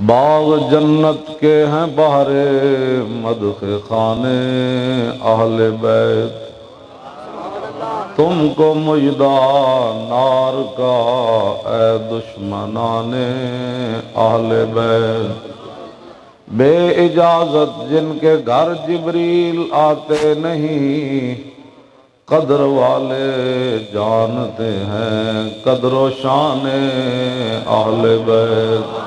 باغ جنت کے ہیں بہرے مدح خانے اہل بیت، تم کو مجدہ نار کا اے دشمنان اہل بیت۔ بے اجازت جن کے گھر جبریل آتے نہیں، قدر والے جانتے ہیں قدر و شان اہل بیت۔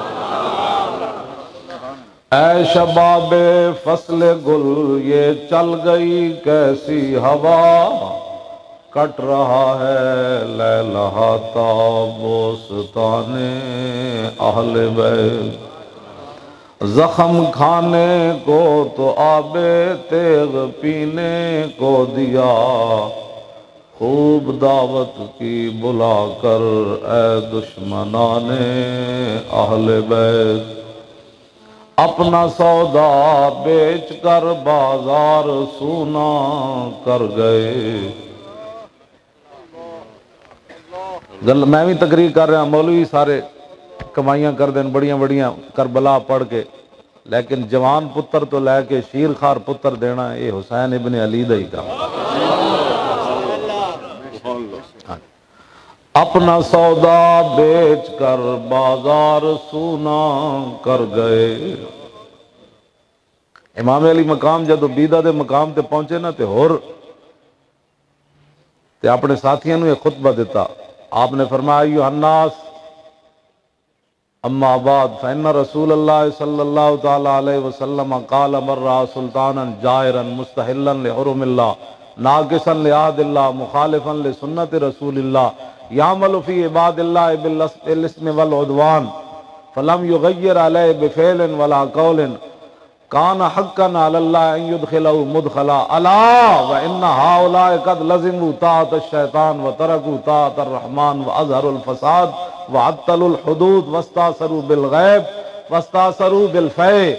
اے شباب فصل گل یہ چل گئی کیسی ہوا، کٹ رہا ہے لیلہا تا بوستان اہل بیت۔ زخم کھانے کو تو آب تیغ پینے کو دیا، خوب دعوت کی بلا کر اے دشمنان اہل بیت۔ اپنا سودا بیچ کر بازار سونا کر گئے۔ میں بھی تقریر کر رہا، مولوی سارے کمائیاں کر دیں بڑیاں بڑیاں کربلا پڑھ کے، لیکن جوان پتر تو لے کے شیر خار پتر دینا یہ حسین ابن علی دا ہی کام۔ اپنا سودا بیچ کر بازار سونا کر گئے۔ امام علی مقام جدو بیدہ دے مقام تے پہنچے نا تے اپنے ساتھیاں نو یہ خطبہ دیتا۔ آپ نے فرمایا ایھا الناس اما بعد فإن رسول اللہ صلی اللہ تعالی علیہ وسلم قال من رأى سلطانا جائرا مستحلا لحرم اللہ ناقصا لعہد اللہ مخالفا لسنت رسول اللہ یعمل فی عباد اللہ بالاسم والعدوان فلم یغیر علیہ بفعل ولا قول کان حقا علی اللہ ان یدخلہ مدخلا الا وان ہؤلاء قد لزموا طاعۃ الشیطان وترکوا طاعۃ الرحمن واظہروا الفساد وعطلوا الحدود واستاثروا بالغیب واستاثروا بالفیء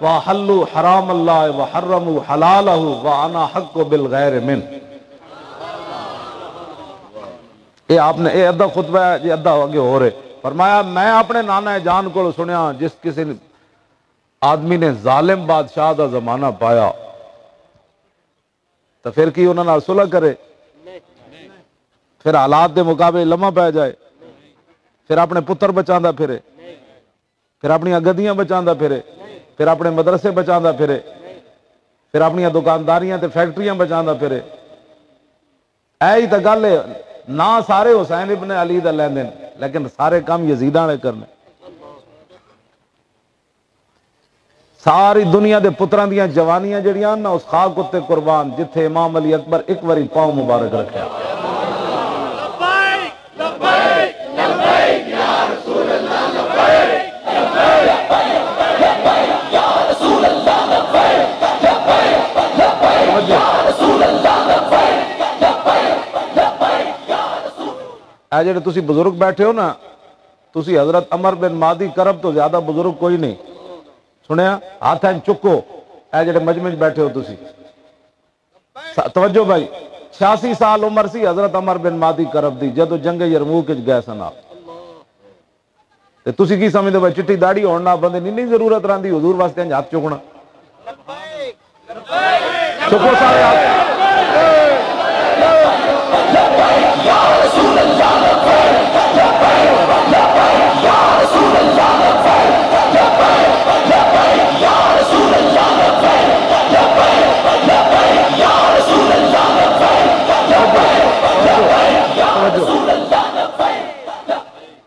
وحلوا حرام اللہ وحرموا حلالہ وانا حق بالغیر من۔ یہ آپ نے یہ ادھا خطبہ ہے یہ ادھا آگے ہو رہے۔ فرمایا میں اپنے نانا جان کو سنیا جس کسی آدمی نے ظالم بادشاہ دا زمانہ پایا تو پھر کی انہوں نے صلح کرے، پھر حالات دے مقابلے لمحہ پہ جائے، پھر اپنے پتر بچاندہ پھرے، پھر اپنی گدیاں بچاندہ پھرے، پھر اپنے مدرسے بچاندہ پھرے، پھر اپنی دکانداریاں تے فیکٹریاں بچاندہ پھرے۔ اے ہی تا گل ہے، نہ سارے حسین ابن علی دا لیندن لیکن سارے کام یزیداں نے کرنے۔ ساری دنیا دے پتران دیاں جوانیاں جڑیاں نا اس خاک اتے قربان جتھے امام علی اکبر ایک واری پاؤں مبارک رکھیا۔ اے جڑے تسی بزرگ بیٹھے ہو نا، تسی حضرت عمر بن مادی کرب تو زیادہ بزرگ کوئی نہیں سنیا، ہاتھ ہیں چکو۔ اے جڑے مجمع بیٹھے ہو تسی توجہ بھائی، 86 سال عمر سی حضرت عمر بن مادی کرب دی جدو جنگ یرموک وچ گئے سن آپ تے تسی کی سمجھدے بھائی چٹی داڑھی ہونا بندے نہیں ضرورت رہندی حضور واسطے ہاتھ چکنا؟ چکو سارے ہاتھ۔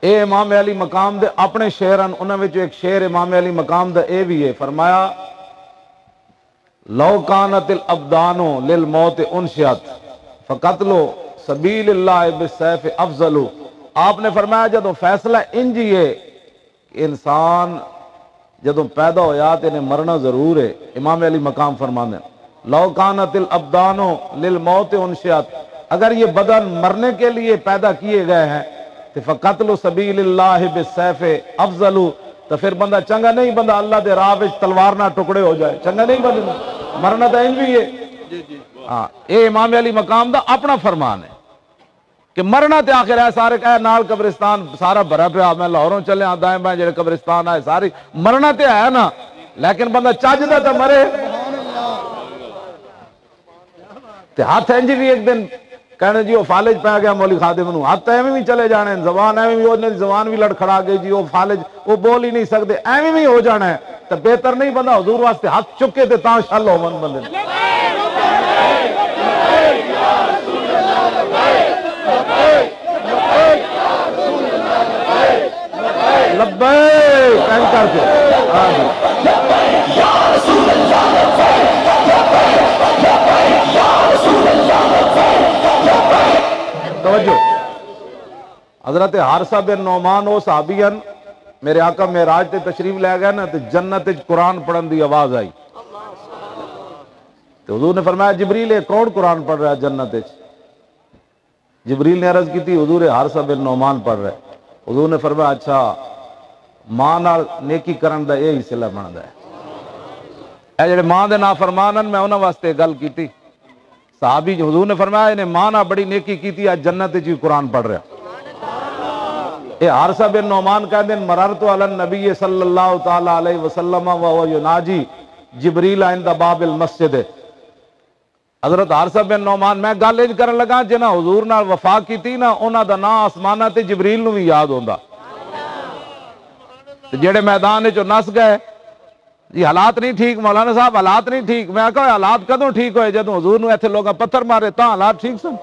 اے امام علی مقام دے اپنے شعران انہاں وچ ایک شعر امام علی مقام دا اے بھی ہے، فرمایا لو کانت الابدان للموت انشئت فقتل سبیل اللہ بالسیف افضل۔ آپ نے فرمایا جدو فیصلہ انجی ہے انسان جدو پیدا ہویا تے انہیں مرنا ضرور ہے۔ امام علی مقام فرمانے لو کانت الابدان للموت انشئت، اگر یہ بدن مرنے کے لیے پیدا کیے گئے ہیں تو فقتل سبیل اللہ بالسیف افضل، تو پھر بندہ چنگا نہیں بندہ اللہ دے راہ وچ تلوار نہ ٹکڑے ہو جائے، چنگا نہیں بندہ مرنا تو انج بھی ہے۔ ہاں اے امام علی مقام دا اپنا فرمان ہے۔ کہ مرنا تے آخر ہے سارے کہے نال قبرستان سارا بھرا پیا، میں لاہوروں چلے آ دائیں بائیں جڑے قبرستان آئے ساری مرنا تے ہے نا، لیکن بندہ چاجدہ تے مرے تے ہاتھ انجی بھی ایک دن کہنے جی وہ فالج پہ گیا مولی خادم نو، ہاتھ ایویں بھی چلے جانے، زبان ایویں بھی ہونے، زبان بھی لڑکھڑا گئی جی وہ فالج وہ بول ہی نہیں سکتے، ایویں بھی ہو جانا ہے، تو بہتر نہیں بندہ حضور واسطے ہاتھ چکے تے تاں شل ہو من بندے لبیک کہیں کر کے توجہ۔ حضرت حارثہ بن نعمان وہ صحابی ہیں، میرے آقا معراج تے تشریف لے گئے نا تے جنت وچ قرآن پڑھن دی آواز آئی، تو حضور نے فرمایا جبریل کون قرآن پڑھ رہا ہے جنت وچ؟ جبریل نے عرض کی تھی حضور حارثہ بن نعمان پڑھ رہے، حضور نے فرمایا اچھا ماں نال نیکی کرن دا یہ صلہ بندا ہے، اے جڑے ماں دے نافرمان ہیں میں انہاں واسطے گل کیتی، صحابی حضور نے فرمایا انہیں ماں نہ بڑی نیکی کیتی آج جنت وچ قرآن پڑھ رہا۔ اے حارثہ بن نعمان کہتے ہیں مررت علی النبی صلی اللہ تعالی علیہ وسلم وهو یناجی جبریل عند باب المسجد۔ حضرت حارثہ بن نعمان میں گل اج کرن لگا جنہاں حضور نال وفا کیتی نا انہاں دا نام آسماناں تے جبریل نو بھی یاد ہوندا، تے جڑے میدان وچ نس گئے جی حالات نہیں ٹھیک مولانا صاحب حالات نہیں ٹھیک، میں کہا حالات کدوں ٹھیک ہوئے جدوں حضور نو ایتھے لوگاں پتھر مارے تاں حالات ٹھیک سن؟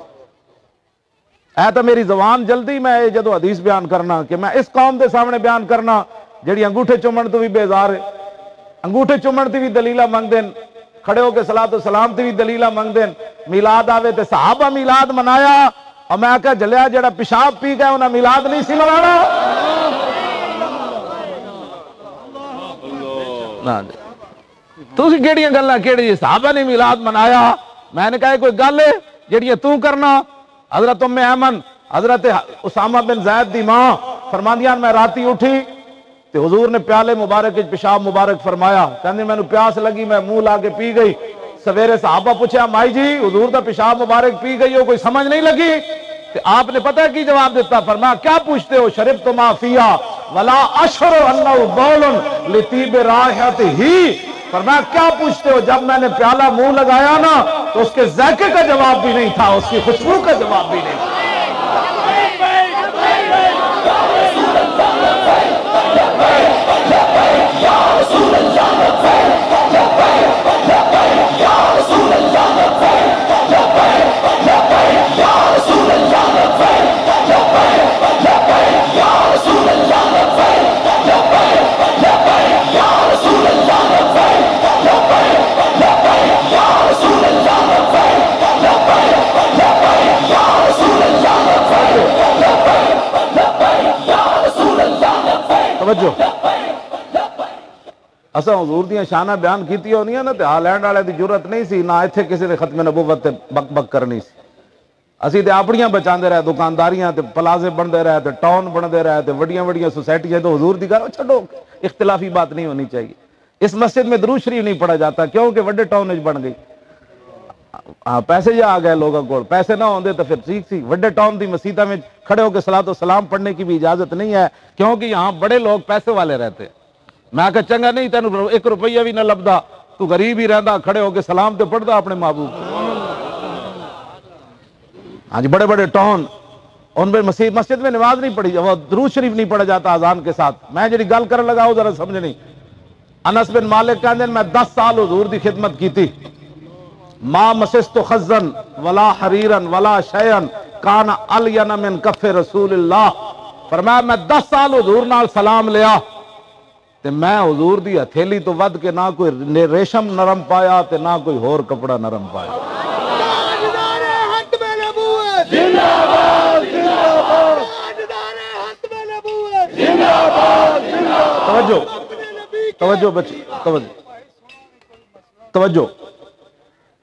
اے تو میری زبان جلدی میں جدو حدیث بیان کرنا کہ میں اس قوم دے سامنے بیان کرنا جڑی انگوٹھے چومن تو بھی بیزار ہے، انگوٹھے چومن تے بھی دلیلاں منگ دین، کھڑے ہو کے صلاۃ و سلام تے بھی دلیلاں منگ دین، میلاد آوے تے صحابہ میلاد منایا اور میں کہا جلیا جڑا پیشاب پی گیا انہاں میلاد نہیں سی منانا تسی کیڑیاں گلاں کیڑی صحابہ نے میلاد منایا؟ میں نے کہا کوئی گل ہے جڑی تو کرنا؟ حضرت ام ایمن حضرت اسامہ بن زید دی ماں فرماندیاں میں راتی اٹھی تے حضور نے پیالے مبارک پیشاب مبارک فرمایا، کہندے مینوں پیاس لگی میں منہ لا کے پی گئی، سویرے صحابہ پوچھا مائی جی حضور دا پیشاب مبارک پی گئی ہو کوئی سمجھ نہیں لگی؟ تے آپ نے پتہ کی جواب دیتا؟ فرمایا کیا پوچھتے ہو؟ شربت ما فیہا ولا اشعر انہ بول لطیب رائحتہ، فرمایا کیا پوچھتے ہو؟ جب میں نے پیالہ منہ لگایا نا تو اس کے ذائقے کا جواب بھی نہیں تھا، اس کی خوشبو کا جواب بھی نہیں تھا۔ توجہ اساں حضور دیاں شانہ بیان کیتی ہونیاں نا تے ہالینڈ والے دی جرت نہیں سی نہ ایتھے کسی نے ختم نبوت تے بک بک کرنی سی، اسی تے اپنیاں بچاندے رہے دکانداریاں تے پلازے بندے رہے تے ٹاؤن بندے رہے تے وڈیاں وڈیاں سوسائٹیاں تو حضور دی گل چھڈو اختلافی بات نہیں ہونی چاہیے۔ اس مسجد میں درود شریف نہیں پڑھا جاتا کیونکہ وڈے ٹاؤن وچ بن گئی، پیسے جا آ گئے لوگوں کو، پیسے نہ ہوندے تو پھر ٹھیک سی، وڈے ٹاؤن دی مسجداں میں کھڑے ہو کے صلاۃ و سلام پڑھنے کی بھی اجازت نہیں ہے کیونکہ یہاں بڑے لوگ پیسے والے رہتے۔ میں کہا چنگا نہیں تینوں 1 روپیہ بھی نہ لبدا، تو غریب ہی رہندا کھڑے ہو کے سلام تے پڑھدا اپنے محبوب۔ ہاں جی بڑے بڑے ٹاؤن ان میں مسجد میں نماز نہیں پڑھی، وہ درود شریف نہیں پڑھا جاتا اذان کے ساتھ۔ میں جڑی گل کرن لگا وہ ذرا سمجھنی۔ انس بن مالک کہندے میں 10 سال حضور دی خدمت کیتی، ما مسست خزن ولا حریرن ولا شیئن کان الین من کف رسول اللہ۔ فرمایا میں 10 سال حضور نال سلام لیا تے میں حضور دی ہتھیلی تو ود کے نہ کوئی ریشم نرم پایا تے نہ کوئی ہور کپڑا نرم پایا۔ توجہ توجہ بچی توجہ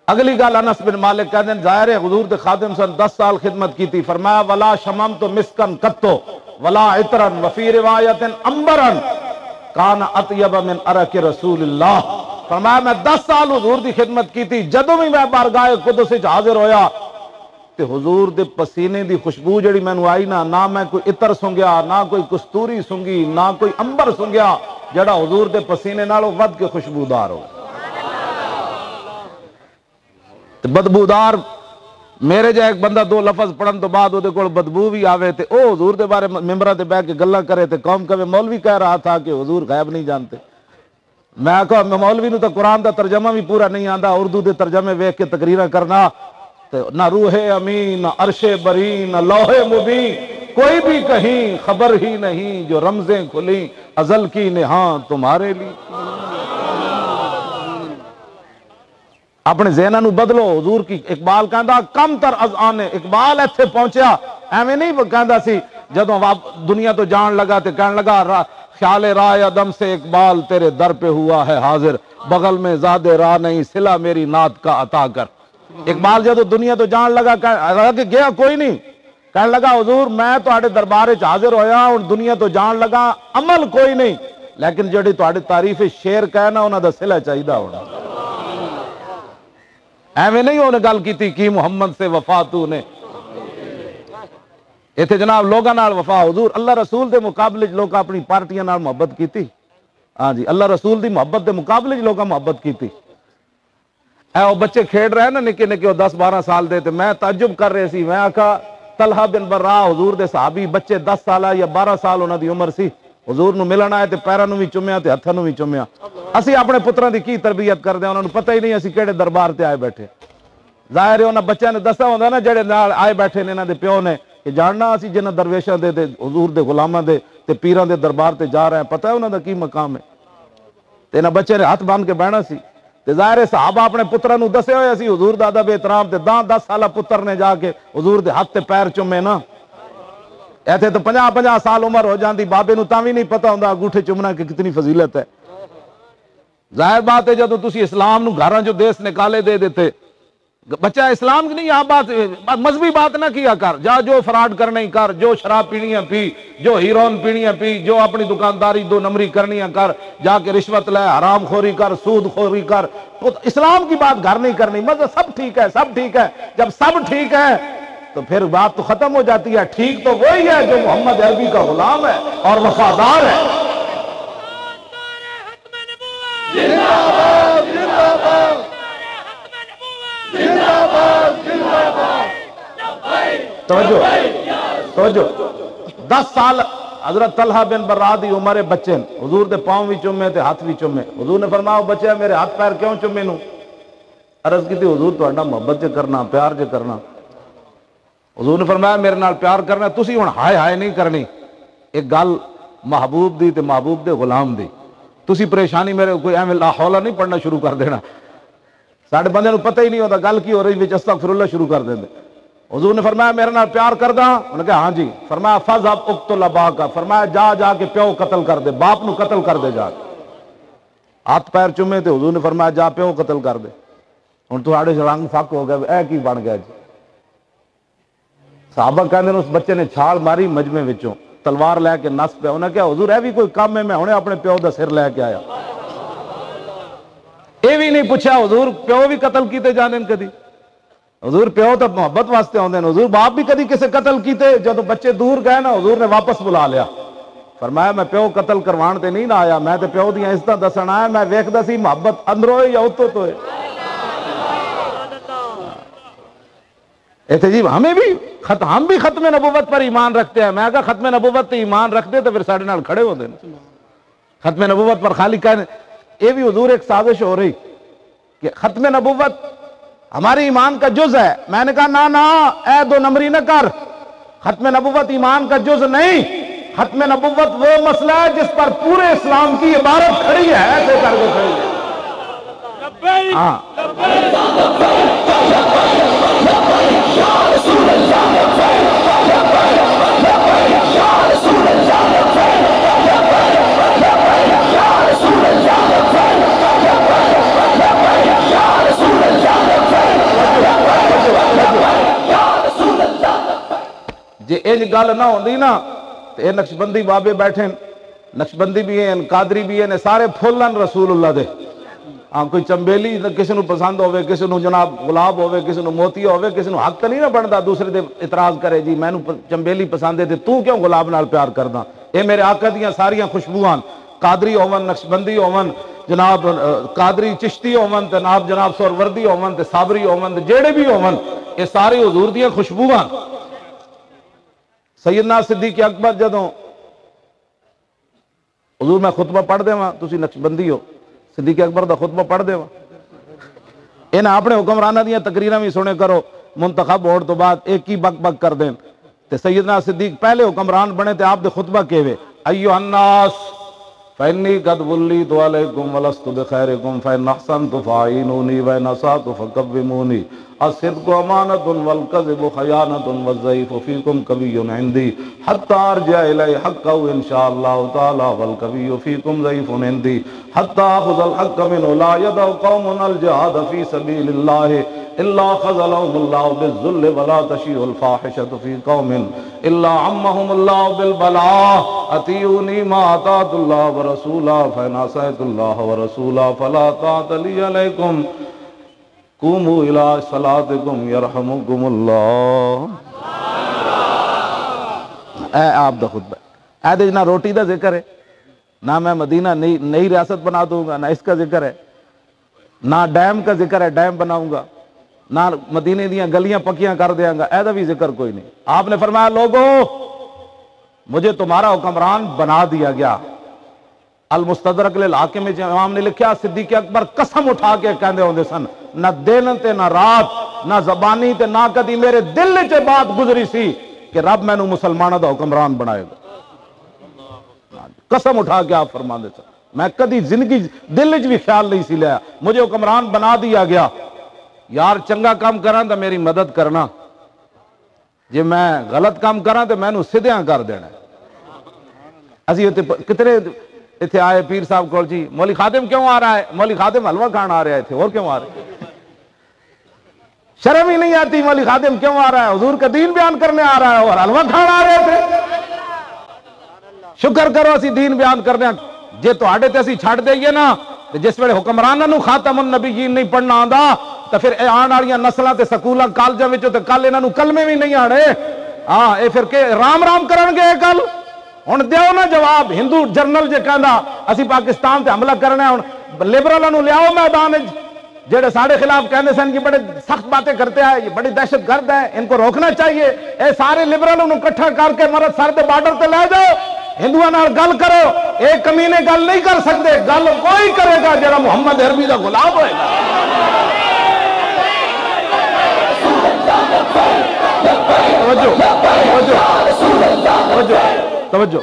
اگلی گل انس بن مالک کہتے ہیں ظاہر ہے حضور دے خادم سن 10 سال خدمت کی تھی، فرمایا ولا شممت مسکن قطو ولا عطرن وفی روایت امبرن کان اطیب من عرق رسول اللہ۔ فرمایا میں 10 سال حضور دی خدمت کی تھی، جدوں بھی میں بارگاہ قدس وچ حاضر ہویا تے حضور دے پسینے دی خوشبو جڑی مینوں آئی نہ میں کوئی عطر سنگیا، نہ کوئی کستوری سنگی، نہ کوئی انبر سنگیا جڑا حضور دے پسینے نالوں ود کے خوشبودار ہو۔ تے بدبودار میرے جا ایک بندہ دو لفظ پڑھن تو بعد وہ کول بدبو بھی آوے تے او حضور دے بارے ممبراں تے بیٹھ کے گلاں کرے تے قوم کہے مولوی کہہ رہا تھا کہ حضور غیب نہیں جانتے۔ میں کہا مولوی نو تو قرآن دا ترجمہ بھی پورا نہیں آندا، اردو دے ترجمے ویکھ کے تقریراں کرنا، نہ روح امین، نہ عرش برین، نہ لوح مبین، کوئی بھی کہیں خبر ہی نہیں، جو رمزیں کھلیں ازل کی نہاں تمہارے لیے۔ اپنے ذہناں نو بدلو۔ حضور کی اقبال کہندا کم تر از آنے، اقبال ایتھے پہنچیا ایویں نہیں کہندا سی جدوں دنیا تو جان لگا تے کہن لگا خیال رائے عدم سے اقبال تیرے در پہ ہوا ہے حاضر، بغل میں زاد راہ نہیں صلہ میری نعت کا عطا کر۔ اقبال جدو دنیا تو جان لگا کہ گیا کوئی نہیں، کہنے لگا حضور میں تہاڈے دربار وچ حاضر ہویا اور دنیا تو جان لگا عمل کوئی نہیں، لیکن جڑی تہاڈی تعریف شعر کہنا انہاں دا صلہ چاہیدا ہونا۔ ایویں نہیں انہیں گل کیتی کی محمد سے وفا تو نے، ایتھے جناب لوگاں نال وفا حضور اللہ رسول دے مقابلے لوگ اپنی پارٹیاں نال محبت کیتی، ہاں جی اللہ رسول دی محبت دے مقابلے لوگاں محبت کیتی۔ اے وہ بچے کھیڈ رہے نا نکے نکے 10-12 سال دے تے میں تعجب کر رہے سی، میں آکھا طلحہ بن برا حضور دے صحابی بچے 10 سالہ یا 12 سال انہاں دی عمر سی، حضور نو ملن آئے تے پیراں نو بھی چومیا تے ہتھاں نو بھی چومیا۔ اسی اپنے پتراں دی کی تربیت کردے انہاں نو پتہ ہی نہیں اسی کیڑے دربار تے آئے بیٹھے۔ ظاہر ہے انہاں بچیاں نے دسا ہوندا نا جڑے نال آئے بیٹھے نے انہاں دے پیو نے کہ جاننا اسی جنہاں درویشاں دے حضور دے غلاماں دے تے پیراں دے دربار تے جا رہے ہیں، پتہ ہے انہاں دا کی مقام ہے، تے انہاں بچے نے ہاتھ باندھ کے بہنا سی۔ تے ظاہر ہے صحابہ اپنے پتراں نو دسے ہوئے سی حضور دا ادب احترام تے 10 سالہ پتر نے جا کے حضور دے ہاتھ تے پیر چومے نا، ایتھے تو 50 سال عمر ہو جاندی بابے نو تاں وی نہیں پتہ ہوندا انگوٹھے چومنا کہ کتنی فضیلت ہے۔ ظاہر بات ہے جدو تسی اسلام نو گھراں جو دیس نکالے دے دیتے، بچہ اسلام کی نہیں یہاں بات مذہبی بات نہ کیا کر، جا جو فراڈ کرنے کر، جو شراب پینی ہے پی، جو ہیرون پینی ہے پی، جو اپنی دکانداری 2 نمبری کرنی ہے کر، جا کے رشوت لے، حرام خوری کر، سود خوری کر، اسلام کی بات گھر نہیں کرنی۔ مطلب سب ٹھیک ہے، سب ٹھیک ہے، جب سب ٹھیک ہے تو پھر بات تو ختم ہو جاتی ہے۔ ٹھیک تو وہی ہے جو محمد عربی کا غلام ہے اور وفادار ہے۔ توجہ 10 سال حضرت طلحہ بن برا دی عمر بچے حضور دے پاؤں بھی چومے تے ہاتھ بھی چومے۔ حضور نے فرمایا بچے میرے ہاتھ پیر کیوں چومے نو؟ عرض کی تھی حضور تہاڈا محبت چ کرنا، پیار چ کرنا۔ حضور نے فرمایا میرے نال پیار کرنا، تسی ہن ہائے ہائے نہیں کرنی، ایک گل محبوب دی تے محبوب دے غلام دی، تسی پریشانی میرے کوئی ایویں لا حول نہیں پڑھنا شروع کر دینا، ساڈے بندے نو پتہ ہی نہیں ہوتا گل کی ہو رہی وچ استغفر اللہ شروع کر دیندے۔ حضور نے فرمایا میرے نال پیار کردا؟ انہوں نے کہا ہاں جی۔ فرمایا فذهب اقتل اباک، فرمایا جا کے پیو قتل کر دے، باپ نو قتل کر دے جا کے۔ ہاتھ پیر چومے تے حضور نے فرمایا جا پیو قتل کر دے۔ ہن تہاڈے رنگ فک ہو گیا، اے کی بن گیا جی؟ صحابہ کہندے اس بچے نے چھال ماری مجمع وچوں، تلوار لے کے نس پیا۔ انہاں کہا حضور اے بھی کوئی کام ہے، میں ہنے اپنے پیو دا سر لے کے آیا۔ اے بھی نہیں پوچھا حضور پیو بھی قتل کیتے جاندے کدی؟ حضور پیو تو محبت واسطے آندے نے، حضور باپ بھی کدی کسے قتل کیتے؟ جدو بچے دور گئے نا حضور نے واپس بلا لیا، فرمایا میں پیو قتل کروان تے نہیں نہ آیا، میں تے پیو دیاں عزتاں دسن آیا، میں ویکھدا سی محبت اندروں ہے یا اتوں تو ہے۔ ایتھے جی ہمیں بھی ہم بھی ختم نبوت پر ایمان رکھتے ہیں۔ میں کہا ختم نبوت تے ایمان رکھتے تو پھر ساڈے نال کھڑے ہوندے نے۔ ختم نبوت پر خالی کہنے یہ بھی حضور ایک سازش ہو رہی کہ ختم نبوت ہماری ایمان کا جز ہے۔ میں نے کہا نہ اے 2 نمبری نہ کر، ختم نبوت ایمان کا جز نہیں، ختم نبوت وہ مسئلہ ہے جس پر پورے اسلام کی عبارت کھڑی ہے، ایسے کر کے کھڑی ہے۔ ہاں جی انج گل نہ ہوندی نا تے اے نقشبندی بابے بیٹھے، نقشبندی بھی ہیں، قادری بھی ہیں، سارے پھولن رسول اللہ دے، ہاں کوئی چمبیلی کسی نو پسند ہوئے، کسی نو جناب گلاب ہوئے، کسی نو موتی ہوئے، کسی نو حق تو نہیں نہ بنتا دوسرے دے اعتراض کرے جی میں نو چمبیلی پسند ہے تے تو کیوں گلاب نال پیار کردا؟ اے میرے آقا دیاں ساریاں خوشبوئاں، قادری ہون، نقشبندی ہون، جناب قادری چشتی ہون تے جناب سہروردی ہون تے صابری ہون تے جیڑے بھی ہون، اے سارے حضور دیاں خوشبوئاں۔ سیدنا صدیق اکبر جدوں حضور میں خطبہ پڑھ دیواں، تسی نقشبندی ہو، صدیق اکبر دا خطبہ پڑھ دیواں، انہاں اپنے حکمرانہ دیاں تقریراں بھی سنے کرو، منتخب ہونے تو بعد ایک ہی بک بک کر دیں تے سیدنا صدیق پہلے حکمران بنے تے آپ دے خطبہ کہوے ایھا الناس فإنی قد ولیت علیکم ولست بخیرکم فإن احسنت فاعینونی وإن اسأت فقومونی الصدق امانۃ والکذب خیانۃ والضعیف فیکم قوی عندی حتی ارجع الی حقہ ان شاء اللہ تعالی والقوی فیکم ضعیف عندی حتی اخذ الحق منہ لا يدع قوم الجہاد فی سبیل اللہ الا خذلهم اللہ بالذل ولا تشیع الفاحشۃ فی قوم الا عمهم اللہ بالبلاء اطیعونی ما اطاعت اللہ ورسولہ فإن عصیت اللہ ورسولہ فلا طاعۃ لی علیکم قوموا الی صلاتکم یرحمکم اللہ۔ اے آپ دا خطبہ، اے دے نہ روٹی دا ذکر ہے، نہ میں مدینہ نئی ریاست بنا دوں گا، نہ اس کا ذکر ہے، نہ ڈیم کا ذکر ہے ڈیم بناؤں گا، نہ مدینے دیاں گلیاں پکیاں کر دیاں گا، ایسا بھی ذکر کوئی نہیں۔ آپ نے فرمایا لوگو مجھے تمہارا حکمران بنا دیا گیا۔ المستدرک للحاکم میں امام نے لکھا صدیق اکبر قسم اٹھا کے کہندے ہوندے سن نہ دن تے نہ رات نہ زبانی تے نہ کدی میرے دل وچ بات گزری سی کہ رب مینوں مسلمانوں دا حکمران بنائے گا۔ قسم اٹھا کے آپ فرماندے سن میں کدی زندگی دل وچ بھی خیال نہیں سی لیا، مجھے حکمران بنا دیا گیا، یار چنگا کام کراں تے میری مدد کرنا، جے میں غلط کام کراں تے مینوں سدھیاں کر دینا۔ اسی کتنے اتنے آئے پیر صاحب کول جی مولی خادم کیوں آ رہا ہے؟ مولی خادم حلوہ کھان آ رہا ہے تھے، اور کیوں آ رہا ہے؟ شرم ہی نہیں آتی مولی خادم کیوں آ رہا ہے؟ حضور کا دین بیان کرنے آ رہا ہے اور حلوہ کھان آ رہے تھے۔ شکر کرو اسی دین بیان کرنے جے تو آڑے تے اسی چھڑ دئیے نا، جس ویلے حکمرانہ نو خاتم النبیین نہیں پڑھنا آندا تو پھر آن والیاں نسلاں تے سکولاں کالجاں وچوں تے کل انہاں نو کلمے بھی نہیں آنے، ہاں اے پھر کہ رام رام کرن گے کل؟ ہن دیو نا جواب۔ ہندو جرنل جے کہندا اسی پاکستان تے حملہ کرنا ہے، ہن لبرلاں نو لیاؤ میدان وچ، جڑے ساڑے خلاف کہندے سن کہ بڑے سخت باتیں کرتے ہیں، یہ بڑی دہشت گرد ہے، ان کو روکنا چاہیے، اے سارے لبرلاں نو اکٹھا کر کے مرد سر دے بارڈر تے لے جاؤ، ہندوؤں نال گل کرو۔ ایک کمینے گل نہیں کر سکتے، گل کوئی کرے گا جڑا محمد عربی دا غلام ہوئے گا۔ توجہ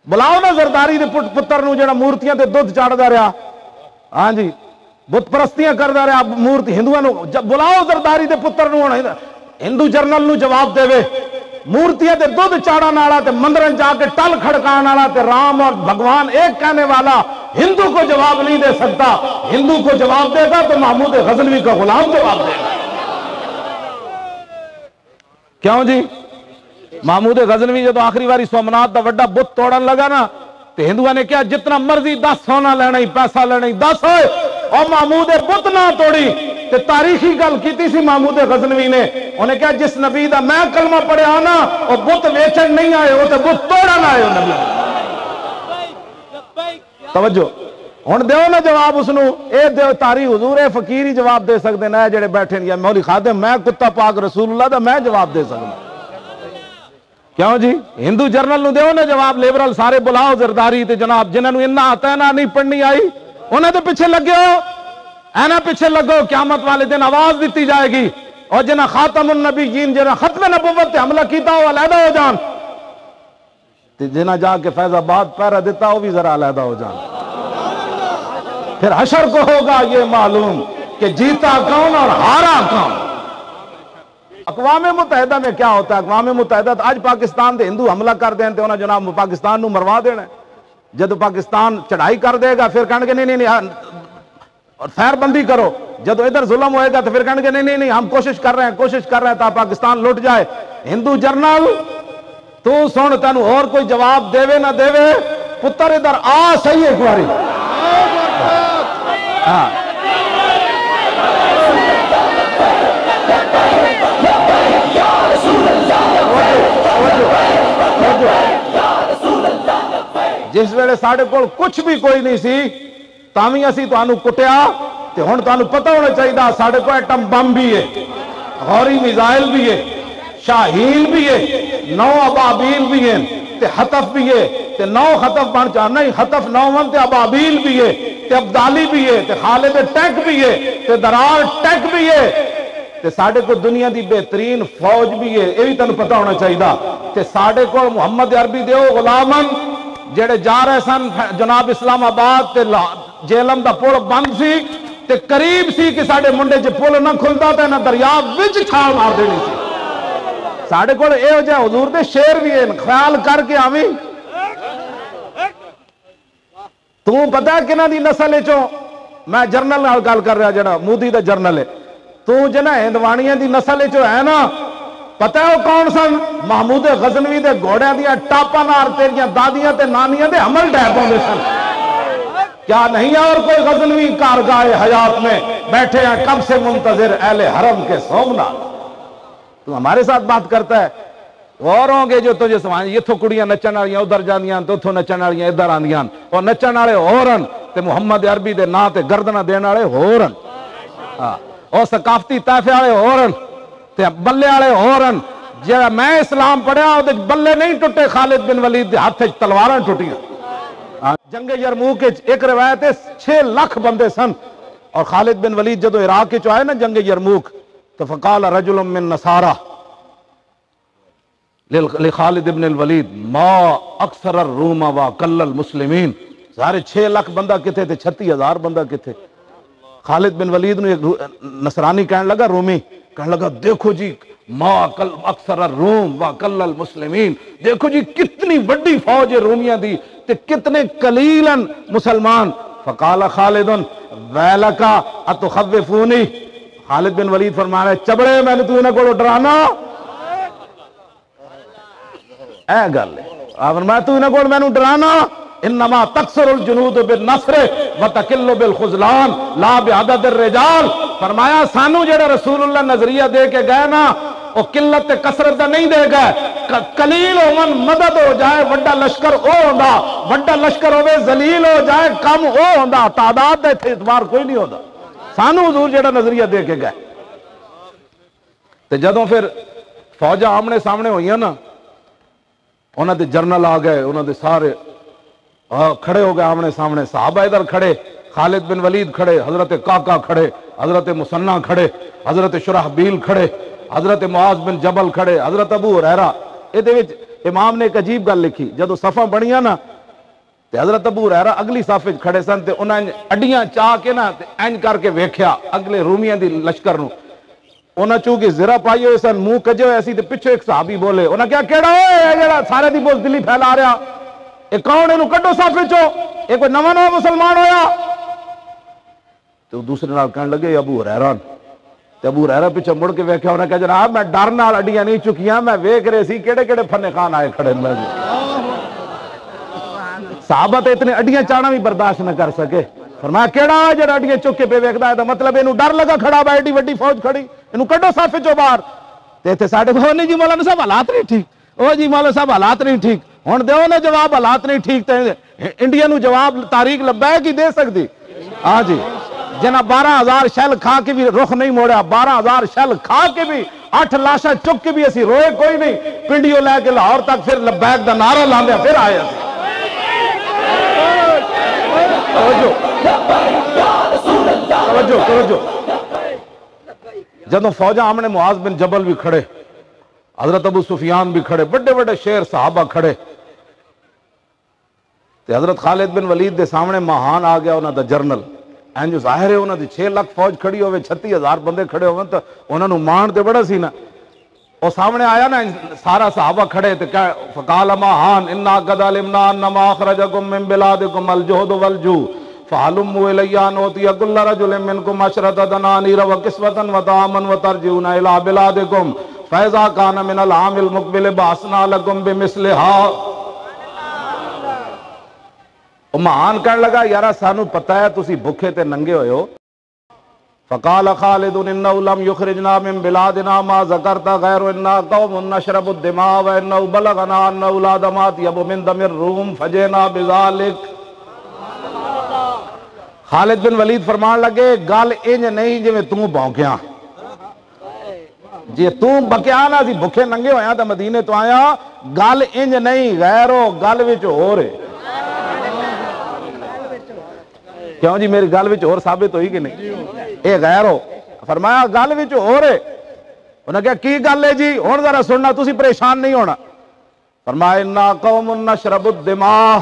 بلاؤ نا زرداری دے پتر نو جڑا مورتیاں تے دودھ چاڑدا رہا، ہاں جی بت پرستیاں کردا رہا مورتی ہندوؤں نو، بلاؤ زرداری دے پتر نو، ہندو جرنل نو جواب دے وے مورتیاں تے دودھ چاڑن والا تے مندرن جا کے ٹل کھڑکان والا تے رام اور بھگوان ایک کہنے والا ہندو کو جواب نہیں دے سکتا۔ ہندو کو جواب دے گا تو محمود غزنوی کا غلام جواب دے گا۔ کیوں جی؟ محمود غزنوی جب آخری باری سومنات دا وڈا بت توڑن لگا نا تو ہندوؤں نے کہا جتنا مرضی 10 سونا لینا ہی پیسہ لینا ہی 10 ہوئے، اور محمود بت نہ توڑی تے تاریخی گل کیتی سی محمود غزنوی نے، انہیں کہا جس نبی دا میں کلمہ پڑھے آنا وہ بت ویچن نہیں آئے، وہ تے بت توڑن آئے ہو نبی۔ توجہ ہن دیو نا جواب اس نو، اے دیو تاریخ حضور اے فقیر ہی جواب دے سکتے نا، جڑے بیٹھے یا مولی خادم میں کتا پاک رسول اللہ دا میں جواب دے سکتا۔ کیوں جی؟ ہندو جرنل نو دیو نا جواب، لیبرل سارے بلاؤ زرداری تے جناب جنہاں نو انہاں آتا ہے نا نہیں پڑھنی آئی انہیں تو پیچھے لگے ہو، اینا پیچھے لگو، قیامت والے دن آواز دیتی جائے گی، اور جنہاں خاتم النبیین جنہاں ختم نبوت تے حملہ کیتا ہو علیحدہ ہو جان، جنہاں جا کے فیض آباد پہرا دیتا ہو بھی ذرا علیحدہ ہو جان۔ پھر حشر کو ہوگا یہ معلوم کہ جیتا کون اور ہارا کون۔ اقوام متحدہ میں کیا ہوتا ہے؟ اقوام متحدہ آج پاکستان دے ہندو حملہ کر دیں تے انہاں جناب پاکستان نو مروا دینا ہے، جب پاکستان چڑھائی کر دے گا پھر کہنے گے نہیں اور خیر بندی کرو، جب ادھر ظلم ہوئے گا تو پھر کہنے گے نہیں ہم کوشش کر رہے ہیں تا پاکستان لٹ جائے۔ ہندو جرنل تو سن تینوں اور کوئی جواب دے نہ دے، پتر ادھر آ صحیح ایک باری ہاں جس ویلے ساڑھے کول کچھ بھی کوئی نہیں سی تامی اسی تو آنو کٹیا تے ہون تو آنو پتہ ہونا چاہیے ساڑھے کو ایٹم بم بھی ہے غوری میزائل بھی ہے شاہین بھی ہے 9 ابابیل بھی ہیں تے حطف بھی ہے تے 9 حطف بن چاہ نہیں حطف 9 تے ابابیل بھی ہے تے عبدالی بھی ہے تے خالد ٹیک بھی ہے تے درار ٹیک بھی ہے تے ساڑھے کو دنیا دی بہترین فوج بھی ہے یہ بھی تنو پتہ ہونا چاہیے تے ساڑھے کو محمد عربی دیو غلامن جڑے جا رہے سن جناب اسلام آباد تے جیلم دا پول بند سی تے قریب سی کہ ساڑھے منڈے جے پول نہ کھلتا تے نہ دریا وچ چھال مار دینی سی ساڑھے کو اے ہو جائے حضور دے شیر بھی ہیں خیال کر کے آویں تو پتہ ہے کنہ دی نسل ہے چو میں جرنل نال گل کر رہا جڑا مودی دا جرنل ہے تو جنا ہندوانیاں دی نسل ہے چو ہے نا پتہ ہے وہ کون سن محمود غزنوی دے گھوڑیاں دیاں ٹاپاں نال تیریاں دادیاں تے نانیاں دے عمل ڈے پاؤندے سن کیا نہیں ہے اور کوئی غزنوی کارگاہ حیات میں بیٹھے ہیں کب سے منتظر اہل حرم کے سومنا تو ہمارے ساتھ بات کرتا ہے اور ہوں گے جو تجھے سمجھ یہ تو کڑیاں نچن والیاں ادھر جاندیاں تو اتھوں نچن والیاں ادھر آندیاں اور نچن والے ہورن تے محمد عربی دے نا تے گردنہ دین والے ہورن اور ثقافتی طائفے والے ہورن تے بلے والے ہورن جڑا میں اسلام پڑھیا او بلے نہیں ٹوٹے خالد بن ولید دے ہاتھ وچ تلواراں ٹوٹیاں جنگ یرموک وچ ایک روایت ہے 6 لاکھ بندے سن اور خالد بن ولید جدو عراق وچ آئے نا جنگ یرموک تو فقال رجل من نصارى لخالد بن الولید ما اکثر الروم وقل المسلمین سارے 6 لاکھ بندہ کتھے تھے 36,000 بندہ کتھے خالد بن ولید نے نصرانی کہنے لگا رومی کہنے لگا دیکھو جی ما اکثر الروم وقل المسلمین دیکھو جی کتنی بڑی فوج ہے رومیاں دی تے کتنے قلیلاً مسلمان فقال خالد ویلکا اتخوفونی خالد بن ولید فرمایا چبڑے میں نے تو انہیں کو ڈرانا اے گل ہے فرمایا تو انہیں کو میں نے ڈرانا انما تکسر الجنود بالنصر وتقل بالخذلان لا بعدد الرجال فرمایا سانو جڑا رسول اللہ نظریہ دے کے گئے نا وہ قلت کثرت دا نہیں دے گئے قلیل من مدد ہو جائے وڈا لشکر او ہوندا وڈا لشکر ہوے ذلیل ہو جائے کم او ہوندا تعداد دے اعتبار کوئی نہیں ہوندا سانو حضور جڑا نظریہ دے کے گئے تے جدوں پھر فوجاں آمنے سامنے ہوئیاں نا انہاں دے جرنل آ گئے انہاں دے سارے کھڑے ہو گئے آمنے سامنے صحابہ ادھر کھڑے خالد بن ولید کھڑے حضرت کاکا کھڑے حضرت مسنہ کھڑے حضرت شرحبیل کھڑے حضرت معاذ بن جبل کھڑے حضرت ابو ہریرہ ادھے وچ امام نے ایک عجیب گل لکھی جدو صفاں بنیاں نا تے حضرت ابو ہریرہ اگلی صف وچ کھڑے سن تے انہاں اڈیاں چاہ کے نا تے اینج کر کے ویکھیا اگلے رومیاں دی لشکر نو انہاں چونکہ زرہ پائی ہوئے سن منہ کجے ہوئے سی تے پچھے ایک صحابی بولے انہاں کیا کیڑا ہوئے جڑا سارے دی بزدلی پھیلا رہا اے کون اینو کڈو صف وچوں اے کوئی نواں مسلمان ہویا تو دوسرے نال کہن لگے ابو ہریرہ تے ابو ہریرہ پیچھے مڑ کے ویکھیا انہاں کہا جناب میں ڈر نال اڈیاں نہیں چکیاں میں ویکھ رہے سی کیڑے کیڑے فنے خان آئے کھڑے میں صحابہ تے اتنے اڈیاں چاڑنا بھی برداشت نہ کر سکے فرمایا کیڑا ہے جڑا اڈیاں چک کے پہ ویکھدا ہے تے مطلب اینو ڈر لگا کھڑا با ایڈی وڈی فوج کھڑی اینو کڈو صف وچوں باہر تے تے ساڈے کو نہیں جی مولانا صاحب حالات نہیں ٹھیک او جی مولانا صاحب حالات نہیں ٹھیک ہن دیو نا جواب حالات نہیں ٹھیک تے انڈیا نو جواب تاریخ لبیک ہی دے سکدی ہاں جی جنا 12,000 شل کھا کے بھی رخ نہیں موڑیا 12,000 شل کھا کے بھی 8 لاشاں چک کے بھی اسی روئے کوئی نہیں پنڈیوں لے کے لاہور تک پھر لبیک دا نعرہ لاندے پھر آئے توجہ جدوں فوجاں آمنے معاذ بن جبل بھی کھڑے حضرت ابو سفیان بھی کھڑے بڑے بڑے شیر صحابہ کھڑے تے حضرت خالد بن ولید دے سامنے مہان آ گیا انہاں دا جرنل این جو ظاہر ہے انہاں دی 6 لاکھ فوج کھڑی ہوئے 36,000 بندے کھڑے ہوئے تو انہاں نو مان تے بڑا سی نا اور سامنے آیا نا سارا صحابہ کھڑے تے فقال مہان انا قد علمنا انما اخرجکم من بلادکم الجہد والجوع فَعَلُمُّ إِلَيَّا نُؤْتِيَ كُلَّ رَجُلٍ مِّنكُمْ عَشْرَةَ دَنَانِيرَ وَكِسْوَةً وَطَعَامًا وَتَرْجِعُونَ إِلَىٰ بِلَادِكُمْ فَإِذَا كَانَ مِنَ الْعَامِ الْمُقْبِلِ بَعَثْنَا لَكُمْ بِمِثْلِهَا مہان کہنے لگا یارا سانو پتہ ہے تسی بھکھے تے ننگے ہوئے ہو. فقال خالد انه لم يخرجنا من بلادنا ما ذكرت غير انا قوم نشرب الدماء وانه بلغنا ان اولاد مات يب من دم الروم فجئنا بذلك. خالد بن ولید فرمان لگے گل انج نہیں جویں تو بھونکیاں، جی تو بکیا نا سی بھکھے ننگے ہویا تے مدینے تو آیا، گل انج نہیں غیرو گل وچ ہو رہے. کیوں جی میری گل وچ اور ثابت ہوئی کہ نہیں؟ اے غیر ہو. فرمایا گل وچ ہو رہے. انہوں نے کہا کی گل ہے جی؟ ہن ذرا سننا، تسی پریشان نہیں ہونا. فرمایا انا قوم نشرب الدماء،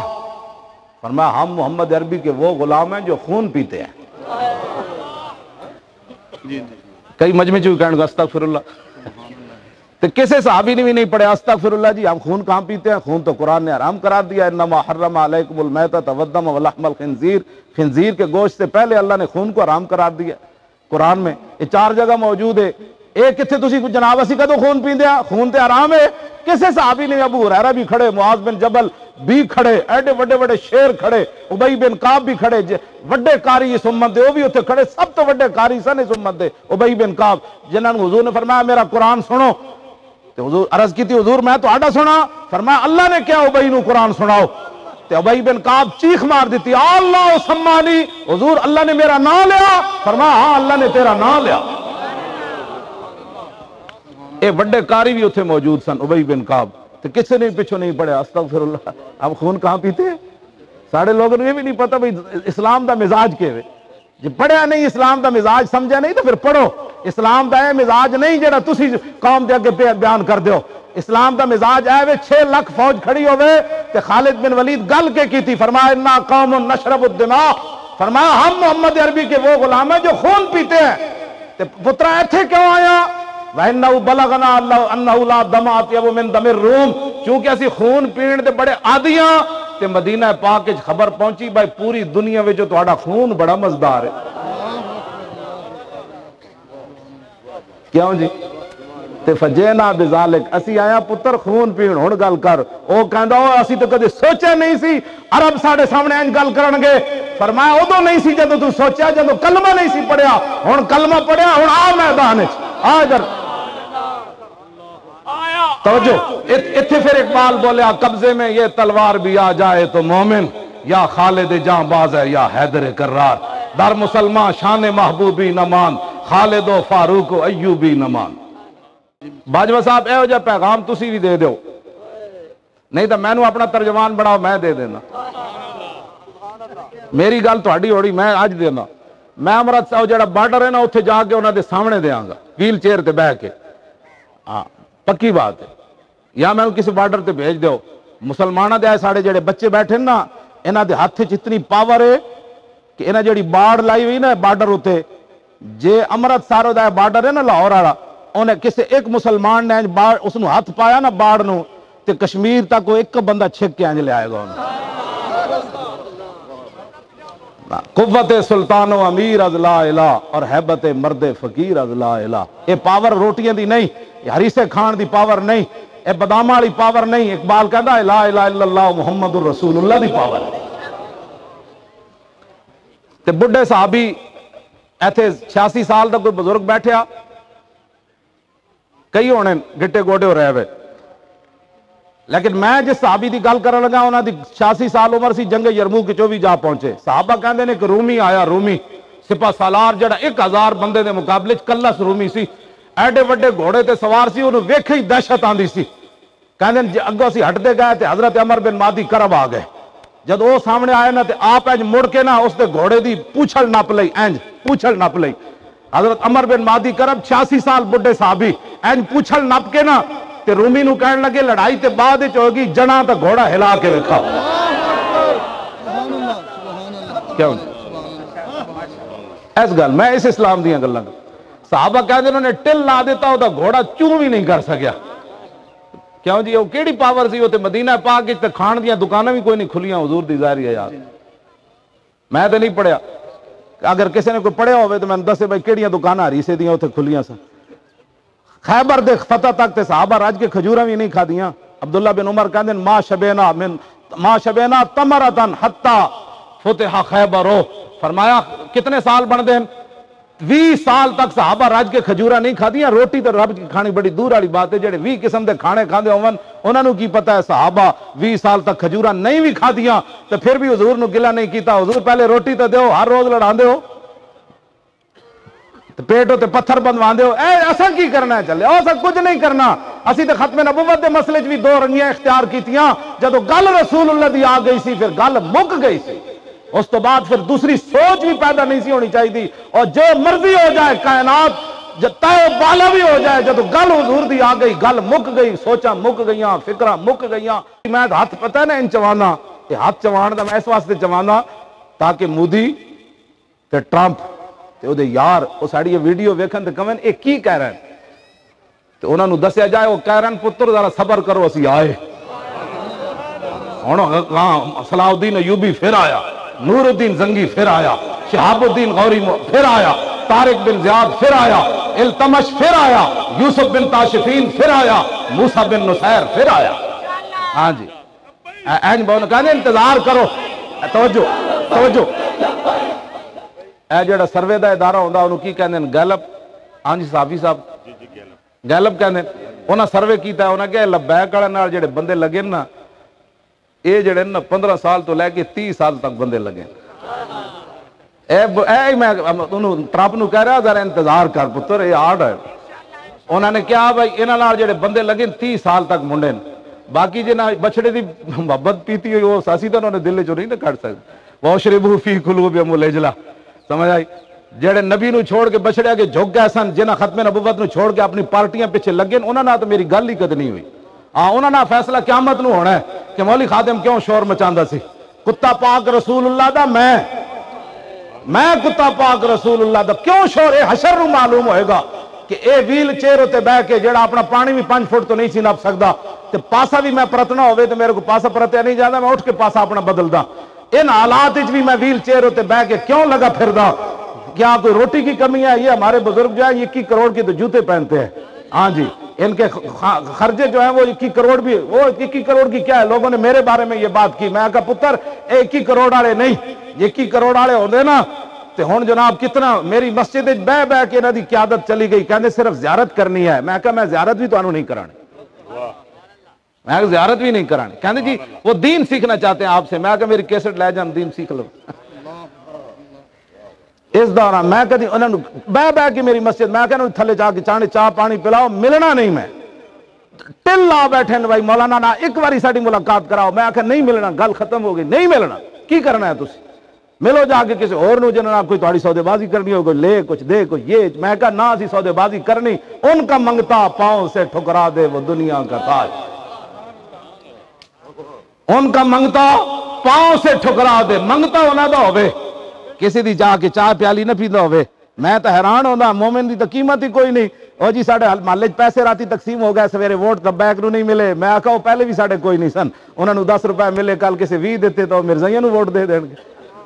فرمایا ہم محمد عربی کے وہ غلام ہیں جو خون پیتے ہیں. کئی مجمع چ کہنے گا استغفر اللہ، تو کسی صحابی نے بھی نہیں پڑھا استغفر اللہ جی ہم خون کہاں پیتے ہیں؟ خون تو قرآن نے حرام قرار دیا، انما حرم علیکم المیتۃ والدم ولحم الخنزیر، خنزیر کے گوشت سے پہلے اللہ نے خون کو حرام قرار دیا قرآن میں. یہ 4 جگہ موجود ہے. ایک کتنے تسی جناب اسی کدو خون پیندے ہیں؟ خون تے حرام ہے. کسی صحابی نے، ابو ہریرہ بھی کھڑے، معاذ بن جبل بھی کھڑے، ایڈے بڑے بڑے شیر کھڑے، ابی بن کعب بھی کھڑے، وڈے قاری اس امت دے وہ بھی اتنے کھڑے، سب تو وڈے قاری سن اس امت دے ابی بن کعب، جنہاں نے حضور نے فرمایا میرا قرآن سنو. تو حضور عرض کی تھی حضور میں تو آڈا سنا. فرمایا اللہ نے کیا ابی نو قرآن سناؤ. تو ابی بن کعب چیخ مار دیتی اللہ سمانی، حضور اللہ نے میرا نام لیا. فرمایا ہاں اللہ نے تیرا نام لیا. اے بڑے قاری بھی اتنے موجود سن ابی بن کعب. تو کسی نے پیچھو نہیں پڑھا استغفر اللہ. اب خون کہاں پیتے ہیں؟ ساڑھے لوگوں نے یہ بھی نہیں پتا بھئی اسلام دا مزاج کے ہوئے. جی پڑھیا نہیں اسلام دا مزاج سمجھا نہیں تو پھر پڑھو. اسلام دا ہے مزاج نہیں جڑا تسی قوم دے اگے بیان کر دیو. اسلام دا مزاج ہے 6 لاکھ فوج کھڑی ہوئے تے خالد بن ولید گل کے کی تھی. فرمایا انا قوم نشرب الدماء، فرمایا ہم محمد عربی کے وہ غلام ہیں جو خون پیتے ہیں. تے پترا ایتھے کیوں آیا؟ وَإِنَّهُ بَلَغَنَا أَنَّهُ لَا دَمَ أَطْيَبُ مِن دَمِ الرُّومِ، چونکہ اسی خون پین دے بڑے عادیاں تے مدینہ پاک وچ خبر پہنچی بھائی پوری دنیا وچ تہاڈا خون بڑا مزدار ہے. کیوں جی؟ تے فجینا بذالک، اسی آیا پتر خون پین. ہن گل کر. او کہندا اسی تو کدی سوچے نہیں سی عرب ساڈے سامنے انج گل کرن گے. فرمایا ادو نہیں سی جدوں تو سوچیا، جدوں کلمہ نہیں سی پڑھیا. ہن کلمہ پڑھیا، ہن آ میدان وچ آ ادھر توجہ. اتھے پھر اقبال بولیا قبضے میں یہ تلوار بھی آ جائے تو مومن، یا خالد جاں باز ہے یا حیدر کرار، در مسلمان شان محبوبی نمان، خالد و فاروق و ایوبی نمان. باجوہ صاحب اے ہو جا پیغام تسی بھی دے دیو، نہیں تو میں نو اپنا ترجمان بڑھاؤ میں دے دینا. میری گل تہاڈی ہوڑی میں اج دینا. میں امرت صاحب جڑا بارڈر ہے نا اتھے جا کے انہاں دے سامنے دیاں گا ویل چیئر تے بیٹھ کے. ہاں پکی بات ہے. یا میں کسی بارڈر تے بھیج دیو. مسلمانہ دے آئے ساڑھے جڑے بچے بیٹھے نا انہاں دے ہاتھ وچ اتنی پاور ہے کہ انہاں جڑی باڑ لائی ہوئی نا بارڈر ہوتے، جے امرت سارو دا بارڈر ہے نا لاہور والا، انہیں کسی ایک مسلمان نے اس نو ہاتھ پایا نا باڑ نو تے کشمیر تک وہ ایک بندہ چھک کے انج لے آئے گا. قوت سلطان و امیر از لا الہ اور حیبت مرد فقیر از لا الہ. یہ پاور روٹیاں دی نہیں، یہ ہریسے کھان دی پاور نہیں، یہ بادام والی پاور نہیں. اقبال کہندا لا الہ الا اللہ محمد الرسول اللہ دی پاور ہے. تے بڈھے صحابی ایتھے 86 سال دا کوئی بزرگ بیٹھیا، کئی ہونے گٹے گوڑے ہو رہے ہوئے، لیکن میں جس صحابی دی گل کرنے لگا انہاں دی 86 سال عمر سی، جنگ یرموک وچ بھی جا پہنچے. صحابہ کہندے نے کہ رومی آیا، رومی سپہ سالار جڑا 1000 بندے دے مقابلے چ کلس رومی سی، ایڈے وڈے گھوڑے تے سوار سی، انہوں ویکھے ہی دہشت آندی سی. کہندے جے اگوں سی ہٹدے گئے تے حضرت عمر بن مادی کرب آ گئے. جد وہ سامنے آئے نا تے آپ انج مڑ کے نا اس دے گھوڑے دی پوچھل نپ لئی، انج پوچھل نپ لئی. حضرت عمر بن مادی کرب 86 سال بڈھے صحابی انج پوچھل نپ کے نا تے رومی نو کہنے لگے لڑائی تے بعد وچ ہوگی جنا تے گھوڑا ہلا کے ویکھا. کیوں اس گل میں اس اسلام دیاں گلاں صحابہ کہندے انہوں نے ٹل لا دیتا او دا گھوڑا چوں بھی نہیں کر سکیا. کیوں جی وہ کیڑی پاور سی؟ وہ تے مدینہ پاک وچ تے کھان دیاں دکاناں بھی کوئی نہیں کھلیاں حضور دی ظاہری ہے یار. میں تے نہیں پڑھیا، اگر کسی نے کوئی پڑھیا ہوئے تو میں دسے بھائی کیڑیاں دکاناں ہریسے دیاں اتنے کھلیاں سن. خیبر دے فتح تک تے صحابہ راج کے کھجوراں بھی نہیں کھا دیاں. عبداللہ بن عمر کہندے ما شبینا من ما شبینا تمرتن حتی فتح خیبرو، فرمایا کتنے سال بن دیں؟ 20 سال تک صحابہ رج کے کھجورا نہیں کھادیاں. روٹی تو رب کی کھانی بڑی دور والی بات ہے. جڑے 20 قسم دے کھانے کھاندے ہون انہاں نو کی پتہ ہے صحابہ 20 سال تک کھجورا نہیں بھی کھادیاں تے پھر بھی حضور نو گلا نہیں کیتا. حضور پہلے روٹی تے دیو، ہر روز لڑاندے ہو تے پیٹو تے پتھر بندواندے ہو. اے اساں کی کرنا ہے؟ چلے اساں کچھ نہیں کرنا. اسی تے ختم نبوت دے مسئلے چ بھی دو رنگیاں اختیار کیتیاں. جدوں گل رسول اللہ دی آ گئی سی پھر گل مک گئی سی. اس تو بعد پھر دوسری سوچ بھی پیدا نہیں سی ہونی چاہیے. اور جو مرضی ہو جائے کائنات جتائے بالا بھی ہو جائے، جب گل حضور دی آ گئی گل مک گئی، سوچاں مک گئیاں، فکراں مک گئیاں. میں ہاتھ پتہ ہے نا ان چوانا، یہ ہاتھ چوان دا میں اس واسطے چوانا تاکہ مودی تے ٹرمپ تے او دے یار او ساڈی یہ ویڈیو ویکھن تے کہن اے کی کہہ رہے ہیں تے انہاں نو دسیا جائے وہ کہہ رہے ہیں پتر ذرا صبر کرو اسی آئے. ہن صلاح الدین ایوبی پھر آیا، نور الدین زنگی پھر آیا، شہاب الدین غوری پھر آیا، طارق بن زیاد پھر آیا، التمش پھر آیا، یوسف بن تاشفین پھر آیا، موسیٰ بن نصیر پھر آیا. ہاں جی این بہن کہنے انتظار کرو. توجہ توجہ، اے جڑا سروے دا ادارہ ہوندا انہوں کی کہندے ہیں؟ گیلپ. ہاں جی صحافی صاحب گیلپ کہندے ہیں. انہاں سروے کیتا ہے، انہاں کہ لبیک والے نال جڑے بندے لگے نا یہ جڑے نا 15 سال تو لے کے 30 سال تک بندے لگے. اے میں انہوں ٹرمپ نو کہہ رہا ذرا انتظار کر پتر یہ آرڈ ہے. انہوں نے کیا بھائی انہاں نال جڑے بندے لگے 30 سال تک منڈے نے. باقی جنہاں بچڑے دی محبت پیتی ہوئی وہ ساسی تو انہوں نے دل چوں نہیں نہ کٹ سکتے. وَاشْرِبُوا فِي قُلُوبِهِمُ الْعِجْلَ. سمجھ آئی؟ جڑے نبی نو چھوڑ کے بچڑے کے جھک گئے سن، جنہاں ختم نبوت نو چھوڑ کے اپنی پارٹیاں پیچھے لگے انہاں نال تو میری گل ہی کد نہیں ہوئی. ہاں انہاں نال فیصلہ قیامت نو ہونا ہے کہ مولوی خادم کیوں شور مچاندا سی. کتا پاک رسول اللہ دا میں کتا پاک رسول اللہ دا کیوں شور؟ اے حشر نو معلوم ہوئے گا کہ اے ویل چیئر ہوتے بہ کے جڑا اپنا پانی بھی 5 فٹ تو نہیں سی نپ سکدا تے پاسا بھی میں پرتنا ہوئے تو میرے کو پاسا پرتیا نہیں جاتا، میں اٹھ کے پاسا اپنا بدل دا. ان حالات بھی میں ویل چیئر ہوتے بہ کے کیوں لگا پھر دا؟ کیا کوئی روٹی کی کمی ہے؟ یہ ہمارے بزرگ جو ہے 21 کروڑ کے تو جوتے پہنتے ہیں. ہاں جی ان کے خرچے جو ہیں وہ 21 کروڑ بھی، وہ 21 کروڑ کی کیا ہے؟ لوگوں نے میرے بارے میں یہ بات کی. میں کہا پتر 21 کروڑ والے نہیں، 21 کروڑ والے ہوندے نا تے ہن جناب کتنا میری مسجد بہ بہ کے انہاں دی قیادت چلی گئی. کہندے صرف زیارت کرنی ہے. میں کہا میں زیارت بھی تانوں نہیں کرانی، میں کہا زیارت بھی نہیں کرانی. کہندے جی وہ دین سیکھنا چاہتے ہیں آپ سے. میں کہا میری کیسٹ لے جان دین سیکھ لو. اس دوران میں کہتی انہوں نے بہ بہ کے میری مسجد، میں کہنا تھلے جا کے چاہ پانی پلاؤ، ملنا نہیں. میں ٹل آ بیٹھے بھائی مولانا نا ایک باری ساری ملاقات کراؤ. میں آخر نہیں ملنا، گل ختم ہو گئی، نہیں ملنا. کی کرنا ہے تسی؟ ملو جا کے کسی اور نو جنہاں کوئی تہاڈی سودے بازی کرنی ہو، کوئی لے کچھ دے کوئی یہ. میں کہا نہ اسی سودے بازی کرنی. ان کا منگتا پاؤں سے ٹھکرا دے وہ دنیا کا تاج. ان کا منگتا پاؤں سے ٹھکرا دے. منگتا ہونا دا ہوئے کسی دی جا کے چاہ پیالی نہ پیندا ہوئے. میں تو حیران ہوندا مومن دی تو قیمت ہی کوئی نہیں. او جی ساڈے محلے پیسے راتی تقسیم ہو گئے، سویرے ووٹ لبیک نو نہیں ملے. میں آکھا وہ پہلے بھی ساڈے کوئی نہیں سن، انہاں نو 10 روپے ملے، کل کسی 20 دیتے تو مرزائیاں نو ووٹ دے دین گے.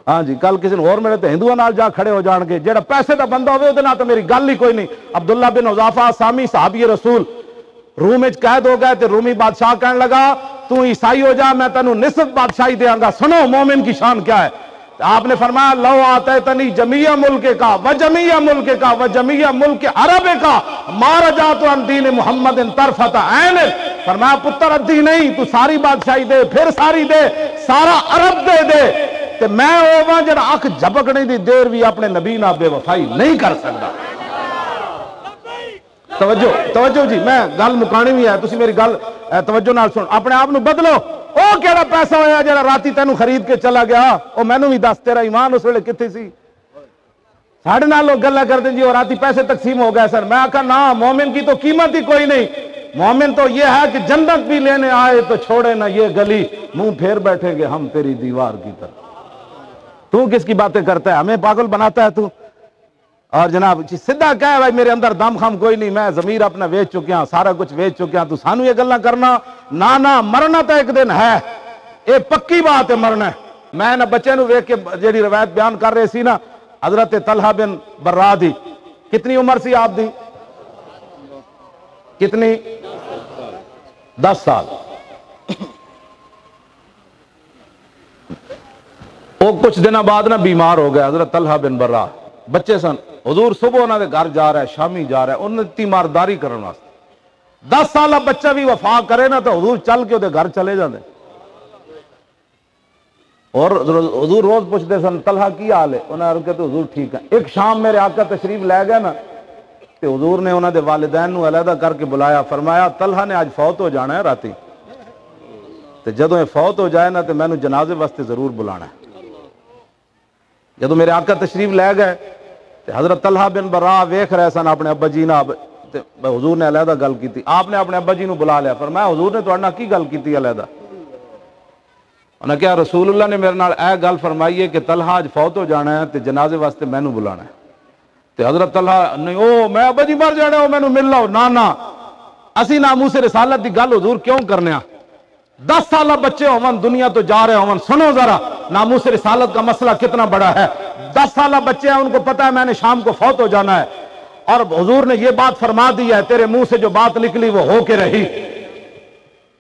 ہاں جی کل کسی اور ملے تو ہندوؤں نال جا کھڑے ہو جان گے. جڑا پیسے دا بندہ ہوئے اودے نال تو میری گل ہی کوئی نہیں. عبداللہ بن حذافہ سامی صحابی رسول روم وچ قید ہو گئے تے رومی بادشاہ کہنے لگا تو عیسائی ہو جا میں تینوں نصف بادشاہی دیاں گا. سنو مومن کی شان کیا ہے. آپ نے فرمایا لو آتیتنی جمیع ملک کا و جمیع ملک کا و جمیع ملک عرب کا ما رجعت عن دین محمد طرفۃ عین. فرمایا پتر ادھی نہیں، تو ساری بادشاہی دے، پھر ساری دے، سارا عرب دے دے تے میں ہوواں جڑا اکھ جھپکنے دی دیر بھی اپنے نبی نال بے وفائی نہیں کر سکدا. توجہ جی میں گل مکانی بھی ہے، تسی میری گل توجہ نال سن. اپنے آپ نو بدلو. او کیڑا پیسہ ہویا جڑا راتی تینوں خرید کے چلا گیا؟ او مینوں بھی دس تیرا ایمان اس ویلے کتھے سی؟ ساڈے نال لوگ گلاں کردے جی اور راتی پیسے تقسیم ہو گئے سر. میں آکھا نا مومن کی تو قیمت ہی کوئی نہیں. مومن تو یہ ہے کہ جنت بھی لینے آئے تو چھوڑے نہ یہ گلی، منہ پھیر بیٹھیں گے ہم تیری دیوار کی طرح. تو کس کی باتیں کرتا ہے؟ ہمیں پاگل بناتا ہے تو. اور جناب سدھا کہے بھائی میرے اندر دم خم کوئی نہیں، میں ضمیر اپنا ویچ چکیا، سارا کچھ ویچ چکیا. تو سانو یہ گلاں کرنا نہ مرنا تو ایک دن ہے، یہ پکی بات ہے مرنا ہے. میں نہ بچے نو ویکھ کے جیڑی روایت بیان کر رہے سی نا حضرت طلحہ بن برا دی، کتنی عمر سی آپ دی؟ کتنی؟ 10 سال. وہ کچھ دن بعد نا بیمار ہو گیا حضرت طلحہ بن برا، بچے سن، حضور صبح انہوں نے گھر جا رہا ہے، شامی جا رہا ہے، انہوں نے تیمارداری کرنے واسطے 10 سالہ بچہ بھی وفا کرے نا تو حضور چل کے گھر چلے جاتے، اور حضور روز پوچھتے سن طلحہ کی حال ہے، انہوں نے کہتے حضور ٹھیک ہے۔ ایک شام میرے آقا تشریف لے گئے نا تو حضور نے انہوں نے والدین نو علیحدہ کر کے بلایا، فرمایا طلحہ نے آج فوت ہو جانا ہے راتی، تو جدو یہ فوت ہو جائے نا تو میں نے جنازے واسطے ضرور بلانا ہے۔ جدو میرے آقا تشریف لے گئے تو حضرت طلحہ بن برا ویکھ رہے سن اپنے ابا جی نال، حضور نے علیحدہ گل کی تھی، آپ نے اپنے ابا جی نو بلا لیا، فرمایا حضور نے تہاڈے نال کی گل کی علیحدہ؟ انہوں نے کہا رسول اللہ نے میرے نال اے گل فرمائی ہے کہ طلحہ آج فوت ہو جانا ہے تو جنازے واسطے میں نو بلانا ہے۔ تو حضرت طلحہ نے او میں ابا جی مر جانا، میں نو مل لو، نا اسی ناموس رسالت دی گل حضور کیوں کرنے ہیں؟ 10 سالہ بچے ہون دنیا تو جا رہے ہون، سنو ذرا ناموس رسالت کا مسئلہ کتنا بڑا ہے۔ 10 سالہ بچے ہیں، ان کو پتا ہے میں نے شام کو فوت ہو جانا ہے، اور حضور نے یہ بات فرما دی ہے، تیرے منہ سے جو بات نکلی وہ ہو کے رہی۔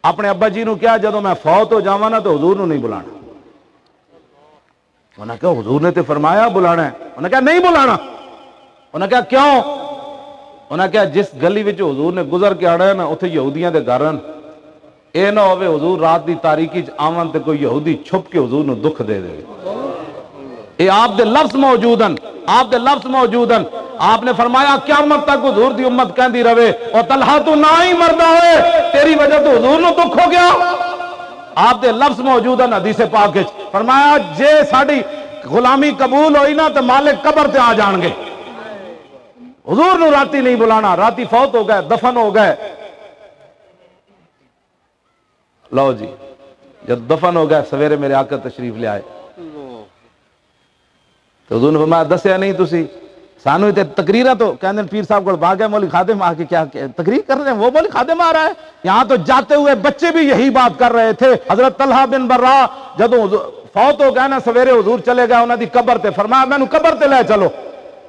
اپنے ابا جی نو کیا جدو میں فوت ہو جاواں نا تو حضور نو نہیں بلانا، انہوں نے کہا حضور نے تو فرمایا بلانا ہے، انہوں نے کہا نہیں بلانا، انہوں نے کہا کیوں؟ انہوں نے کہا جس گلی وچ حضور نے گزر کے آنا ہے نا اتنے یہودیاں دے گھر ہیں، اے نہ ہوئے حضور رات دی تاریکی چ آون تے کوئی یہودی چھپ کے حضور نو دکھ دے دے۔ اے آپ دے لفظ موجود ہیں، آپ دے لفظ موجود ہیں، آپ نے فرمایا قیامت تک حضور دی امت کہندی رہے اور طلحہ تو نہ ہی مردہ ہوئے، تیری وجہ تو حضور نو دکھ ہو گیا۔ آپ دے لفظ موجود ہیں حدیث پاک وچ، فرمایا جے ساڈی غلامی قبول ہوئی نا تو مالک قبر تے آ جان گے۔ حضور نو راتی نہیں بلانا، راتی فوت ہو گئے، دفن ہو گئے۔ لو جی جب دفن ہو گئے سویرے میرے آقا تشریف لے آئے تو حضور نے فرمایا دسیا نہیں تسی سانو تے تقریرہ تو کہندے پیر صاحب کو بھاگ گئے مولوی خادم آ کے کیا تقریر کر رہے ہیں، وہ مولوی خادم آ رہا ہے یہاں، تو جاتے ہوئے بچے بھی یہی بات کر رہے تھے۔ حضرت طلحہ بن برا جدو فوت ہو گئے نا سویرے حضور چلے گئے انہاں دی قبر تے، فرمایا مینوں قبر تے لے چلو۔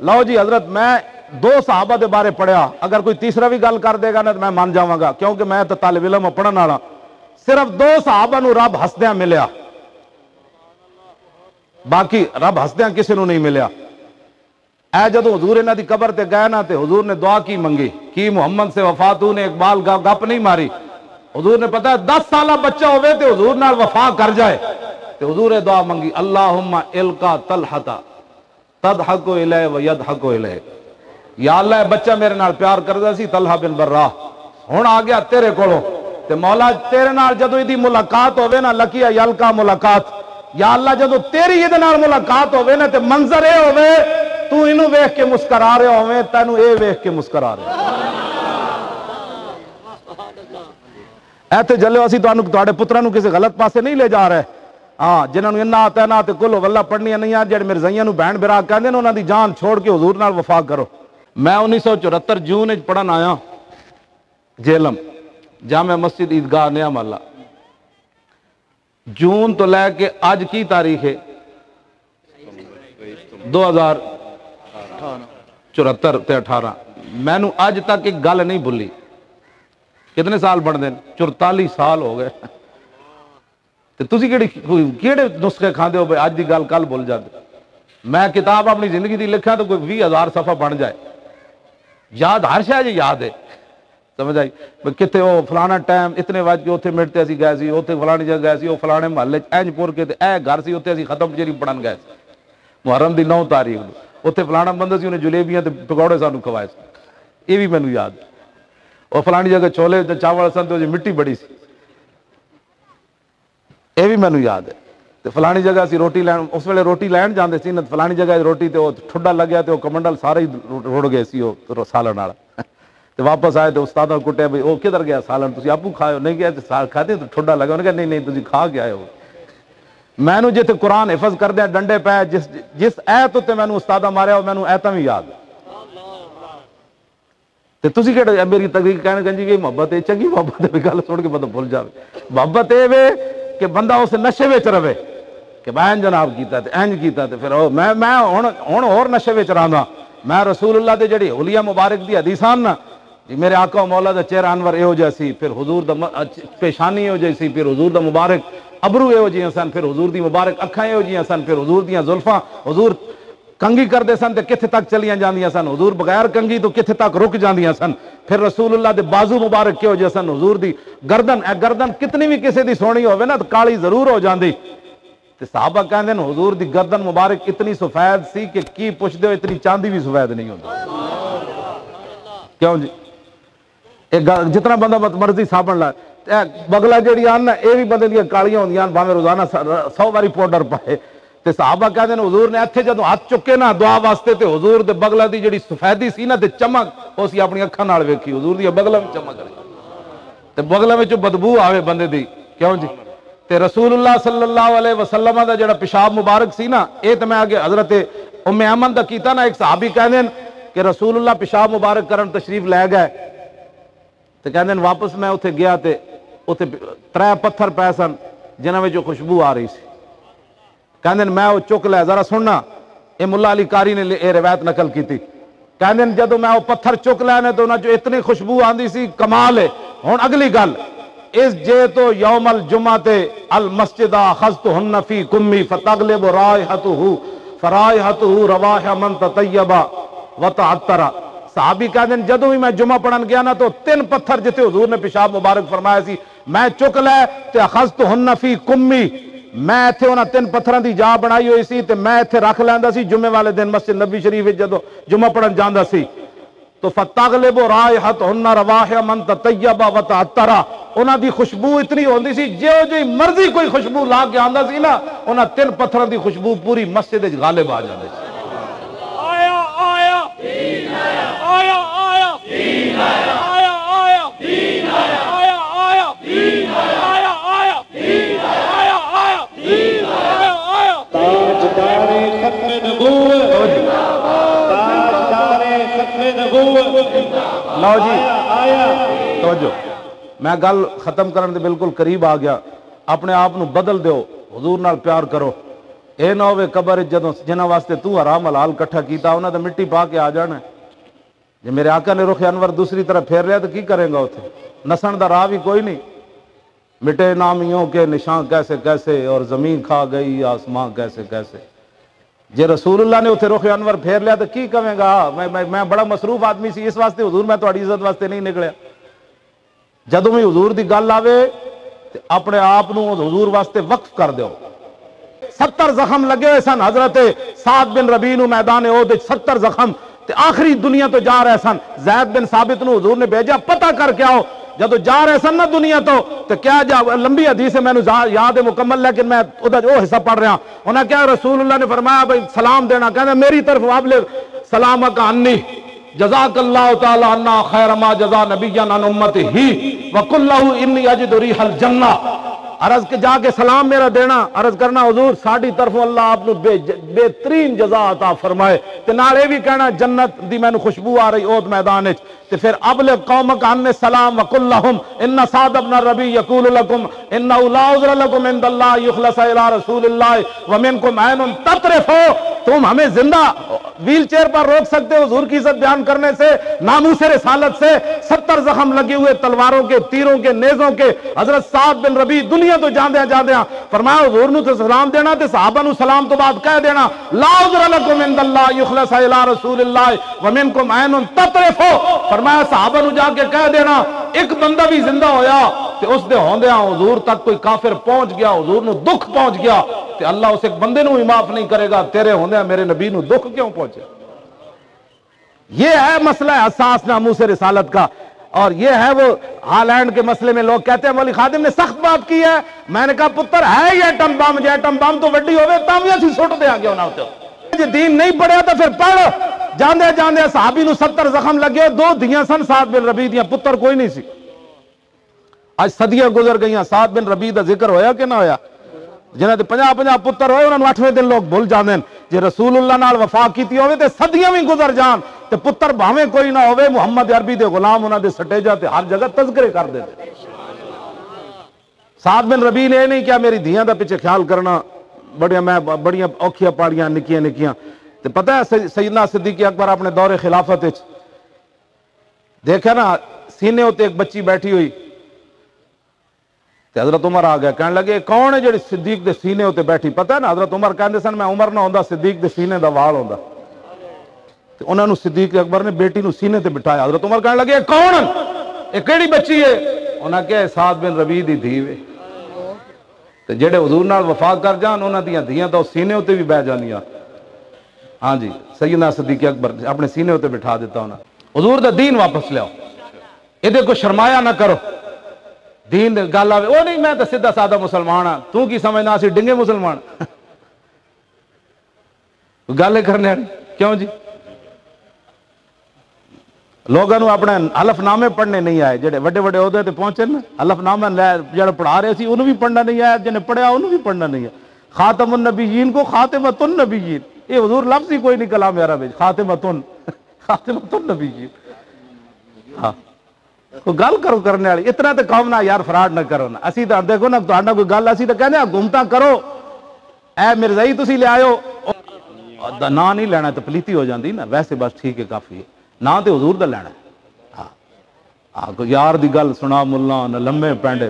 لو جی حضرت میں 2 صحابہ دے بارے پڑھیا، اگر کوئی تیسرا بھی گل کر دے گا نا تو میں مان جاواں گا، کیونکہ میں تو طالب علم پڑھن والا۔ صرف 2 صحابہ نو رب ہسدیاں ملیا، باقی رب ہسدیاں کسی نو نہیں ملیا۔ اے جدو حضور انہاں دی قبر تے گئے نا تے حضور نے دعا کی منگی کی محمد سے وفاتوں نے اقبال گپ نہیں ماری، حضور نے پتا ہے 10 سالہ بچہ ہوئے تے حضور نال وفا کر جائے، تے حضور نے دعا منگی اللہم القا طلحہ تضحک الیہ ویضحک الیہ، یا اللہ بچہ میرے نال پیار کردا سی طلحہ بن برا، ہن آ گیا تیرے کولوں تے مولا تیرے نال جدو ایدی ملاقات ہوئے نا لکیا یلقا ملاقات، یا اللہ جدو تیری ایدے نال ملاقات ہوئے نا تے منظر اے ہوئے تو انہوں ویکھ کے مسکرا رہے ہوئے تینوں اے ویکھ کے مسکرا رہے ایتھے جلے اسی تواڈے پتراں نو کسی غلط پاسے نہیں لے جا رہے، ہاں جنہاں نو انا آتا ہے نا تے کل واللہ پڑھنی نہیں آ، جڑے مرزائیاں نو بہن برا کہندے نے انہاں دی جان چھوڑ کے حضور نال وفا کرو۔ میں 1974 جون وچ پڑھن آیا جیلم جامع مسجد عیدگاہ نیا محلہ، جون تو لے کے آج کی تاریخ ہے 2074 تے 18، میں نو آج تک ایک گل نہیں بھلی۔ کتنے سال بڑھ دیں؟ 44 سال ہو گئے۔ تے تسی کیڑے نسخے کھاندے ہو بھائی آج دی گل کل بھول جاتے؟ میں کتاب اپنی زندگی دی لکھا تو کوئی 20,000 صفحہ بن جائے، یاد ہر شے جی یاد ہے، سمجھ آئی کتے وہ فلانا ٹائم اتنے وج کے اوتھے مٹتے اسی گئے سی، اوتھے فلانی جگہ گئے سی، وہ فلانے محلے اینج پور کے تے اے گھر سی اوتھے اسی ختم شریف پڑھن گئے سی محرم دی 9 تاریخ نو، اوتھے فلانا بندہ سی انہیں جلیبیاں تے پکوڑے سانو کھوائے سی، یہ بھی مینوں یاد۔ اور فلانی جگہ چھولے چاول سن تے مٹی بڑی سی، یہ بھی مینوں یاد ہے۔ تے فلانی جگہ سی روٹی لین، اس ویلے روٹی لین جاندے سی نا، فلانی جگہ روٹی تے وہ ٹھڈا لگیا تے وہ کمنڈل سارے ہی رڑ گئے سی وہ سالن والا، تے واپس آئے تو استاد کٹیا بھائی وہ کدھر گیا سالن، تسی آپو کھائے نہیں گیا تے کھاتے تو ٹھڈا لگا، انہوں نے کہا نہیں تسی کھا کے آئے ہو۔ میں نے جیتے قرآن حفظ کر دیا ڈنڈے پہ جس ایت تے میں نے استادہ ماریا ہو، میں نے ایتاں بھی یاد تے تسی کہڑے میری تقریر کہنے کہ جی محبت ہے چنگی محبت ہے، گل سن کے بندہ بھول جاوے۔ محبت اے وے کہ بندہ اس نشے وچ رہے کہ بہن جناب کیتا تے اینج کیتا تے پھر میں ہن اور نشے وچ رہندا۔ میں رسول اللہ دے جڑی حلیہ مبارک دی حدیثاں نا جی میرے آقا و مولا دا چہرہ انور ایہو جیسی، پھر حضور دا پیشانی ایہو جیسی، پھر حضور دا مبارک ابرو یہو جہاں سن، پھر حضور دی مبارک اکھاں یہو جہاں سن، پھر حضور دیاں زلفاں، حضور کنگھی کرتے سن تے کتھے تک چلیاں جاندیاں سن، حضور بغیر کنگھی تو کتھے تک رک جاندیاں سن، پھر رسول اللہ دے بازو مبارک کہو جہاں سن، حضور دی گردن کتنی بھی کسی دی سونی ہوئے نا تو کالی ضرور ہو جاندی، تے صحابہ کہندے ہیں حضور دی گردن مبارک اتنی سفید سی کہ کی پوچھ دے اتنی چاندی بھی سفید نہیں ہوتی۔ کیوں جی؟ جتنا بندہ مرضی صابن لائے، بگلا جیڑی آن نا یہ بھی بندے دیا کالیاں ہوندیاں، بھاویں روزانہ 100 باری پاؤڈر پائے، تے صحابہ کہتے ہیں حضور نے اتھے جدوں ہاتھ چکے نا دعا واسطے تے حضور دے بگلا دی جڑی سفیدی سی نا تے چمک اسی اپنی اکھاں نال ویکھی، حضور دی بگلا میں چمک رہی تے بگلا وچوں بدبو آوے بندے دی، کیوں جی؟ تے رسول اللہ صلی اللہ علیہ وسلم دا جڑا پیشاب مبارک سی نا، اے تے میں آگے حضرت ام ایمن دا کیتا نا، ایک صحابی کہندے ہیں کہ رسول اللہ پیشاب مبارک کرن تشریف لے گئے تے کہندے ہیں واپس میں اتھے گیا تے اتھے 3 پتھر پے سن جنہاں وچوں خوشبو آ رہی سی، کہندے ہیں میں وہ چک لے، ذرا سننا اے ملا علی قاری نے یہ روایت نقل کی تھی، کہندے ہیں جدوں میں وہ پتھر چک لے نے تو انہاں جو اتنی خوشبو آندی سی کمال ہے۔ ہن اگلی گل اس جے تو یوم الجمعہ المسجد اخذتهن فی کمی فتغلب رائحته فرائحته رواح من تطیب وتعطر، صحابی کہتے ہیں جدوں بھی میں جمعہ پڑھن گیا نا تو 3 پتھر جتے حضور نے پیشاب مبارک فرمایا سی میں چک لے تے اخذتهن فی کمی، میں ایتھے انہاں 3 پتھراں دی جا بنائی ہوئی سی تے میں ایتھے رکھ لیندا سی، جمعے والے دن مسجد نبی شریف وچ جدوں جمعہ پڑھن جاندا سی تو فتغلب رائحتهن رواح من تطیب وتعطر، انہاں دی خوشبو اتنی ہوندی سی جو مرضی کوئی خوشبو لا کے آندا سی نا انہاں 3 پتھراں دی خوشبو پوری مسجد وچ غالب آ جاندی سی۔ آیا آیا دین آیا آیا آیا دین آیا آیا آیا دین آیا آیا آیا دین آیا آیا دین آیا آیا دین آیا آیا تاجدار ختم نبوت، تاجدار ختم نبوت، لو جی توجہ، میں گل ختم کرن دے بالکل قریب آ گیا، اپنے آپ نو بدل دیو، حضور نال پیار کرو، اے نہ ہوئے قبر جدوں جنہاں واسطے تو حرام حلال کٹھا کیتا انہاں تے مٹی پا کے آ جانا ہے، جے میرے آقا نے رخ انور دوسری طرف پھیر لیا تو کی کریں گا اتنے؟ نسن دا راہ بھی کوئی نہیں، مٹے نامیوں کے نشان کیسے کیسے اور زمین کھا گئی آسمان کیسے کیسے، جے رسول اللہ نے اتنے رخ انور پھیر لیا تو کی کہیں گا؟ میں بڑا مصروف آدمی سی اس واسطے حضور میں تہاڈی عزت واسطے نہیں نکلیا، جدوں بھی حضور دی گل آوے تے اپنے آپ نو حضور واسطے وقف کر دیو۔ 70 زخم لگے ہوئے سن حضرت سعد بن ربیع نو میدان احد 70 زخم تے آخری دنیا تو جا رہے سن، زید بن ثابت نو حضور نے بھیجا پتہ کر کے آؤ، جدو جا رہے سن نا دنیا تو کیا جا لمبی حدیث ہے میں نے یاد ہے مکمل لیکن میں ادھر وہ حصہ پڑھ رہا ہوں، انہاں کیا رسول اللہ نے فرمایا بھائی سلام دینا، کہنا میری طرف ابلغ سلامک عنی جزاک اللہ تعالی عنا خیر ما جزا نبیا عن امتہ وقل لہ انی اجد ریح الجنہ، عرض کے جا کے سلام میرا دینا، عرض کرنا حضور ساڑی طرف اللہ آپ نے بہترین جزا عطا فرمائے، تے نالے بھی کہنا جنت دی میں نے خوشبو آ رہی اوت میدان وچ، تے پھر ابلغ قومک عنی السلام وقل لہم ان سعد بن ربیع یقول لکم انہ لا عذر لکم عند اللہ یخلص الی رسول اللہ ومنکم عین تطرف، تم ہمیں زندہ ویل چیئر پر روک سکتے ہو حضور کی عزت بیان کرنے سے، ناموس رسالت سے، 70 زخم لگے ہوئے تلواروں کے تیروں کے نیزوں کے، حضرت سعد بن ربیع دنیا تو جاندیاں فرمایا حضور نو تو سلام دینا تے صحابہ نو سلام تو بعد کہہ دینا لا عذر لکم عند اللہ یخلص الی رسول اللہ ومنکم عین تطرف، فرمایا صحابہ نو جا کے کہہ دینا ایک بندہ بھی زندہ ہویا تے اس دے ہوندیاں حضور تک کوئی کافر پہنچ گیا، حضور نو دکھ پہنچ گیا تے اللہ اس ایک بندے نو ہی معاف نہیں کرے گا، تیرے ہوندیاں میرے نبی نو دکھ کیوں پہنچے؟ یہ ہے مسئلہ حساس ناموس رسالت کا، اور یہ ہے وہ ہالینڈ کے مسئلے میں لوگ کہتے ہیں مولی خادم نے سخت بات کی ہے، میں نے کہا پتر ہے یہ ایٹم بم، جے ایٹم بم تو وڈی ہوئے تامیاں سی سٹ دے آگے ہونا ہوتے ہو، جے دین نہیں پڑھیا تو پھر پڑھ، جاندے صحابی نو 70 زخم لگے، 2 دھیاں سن سعد بن ربیع دیاں، پتر کوئی نہیں سی، آج صدیاں گزر گئیاں، سعد بن ربیع دا ذکر ہویا کہ نہ ہویا؟ جنہاں دے 50 پتر ہوئے انہاں 8ویں دن لوگ بھول جاندے ہیں، جے رسول اللہ نال وفا کیتی ہوئے تے صدیاں بھی گزر جان تے پتر بھاویں کوئی نہ ہوئے، محمد عربی دے غلام انہاں دے سٹے جاتے ہر جگہ تذکرے کر دیتے۔ سعد بن ربیع نے نہیں کیا میری دھیاں دا پیچھے خیال کرنا، بڑیاں اوکھیاں پاڑیاں نکیاں تے پتہ ہے سیدنا صدیق اکبر اپنے دور خلافت وچ دیکھا نا سینے ہوتے ایک بچی بیٹھی ہوئی، تے حضرت عمر آ گیا کہنے لگے کون ہے جڑی صدیق دے سینے ہوتے بیٹھی؟ پتہ ہے نا حضرت عمر کہندے سن میں عمر نہ ہوندا صدیق دے سینے دا وال ہوندا، تے انہاں نو صدیق اکبر نے بیٹی نو سینے تے بٹھایا۔ حضرت عمر کہنے لگے کون اے کیڑی بچی ہے؟ انہاں کہا سعد بن ربیع دی دھی ہے، تے جڑے حضور نال وفا کر جان انہاں دیاں دھیاں تو سینے ہوتے بھی بہ جانیاں۔ ہاں جی سیدنا صدیق اکبر اپنے سینے ہوتے بٹھا دیتا انہاں۔ حضور دا دین واپس لیاؤ، یہ کو شرمایا نہ کرو، دین گل آوے وہ نہیں میں تو سیدھا سادہ مسلمان ہاں، تو کی سمجھنا اسی ڈنگے مسلمان گل کرنے والی کیوں جی؟ لوگوں اپنے حلف نامے پڑھنے نہیں آئے، جڑے وڈے وڈے عہدے تے پہنچے نا حلف نامہ جڑے پڑھا رہے سی انہوں بھی پڑھنا نہیں آیا، جنہیں پڑھیا انہوں بھی پڑھنا نہیں آیا۔ خاتم النبیین کو خاتمۃ النبیین، یہ حضور لفظ ہی کوئی نہیں کلام عرب ہے، خاتمۃ النبیین۔ ہاں کوئی گل کرو کرنے والی، اتنا تو قوم نہ یار فراڈ نہ کرو نا، اسی تو دیکھو نا تہاڈا کوئی گل اسی تو کہنے حکومتاں کرو، اے مرزائی تسی لے آئے ہو نا نہیں لینا تو پلیتی ہو جاندی نا، ویسے بس ٹھیک ہے کافی ہے، نا تے حضور دا لینا ہے۔ ہاں کوئی یار دی گل سنا ملا نہ لمبے پینڈے،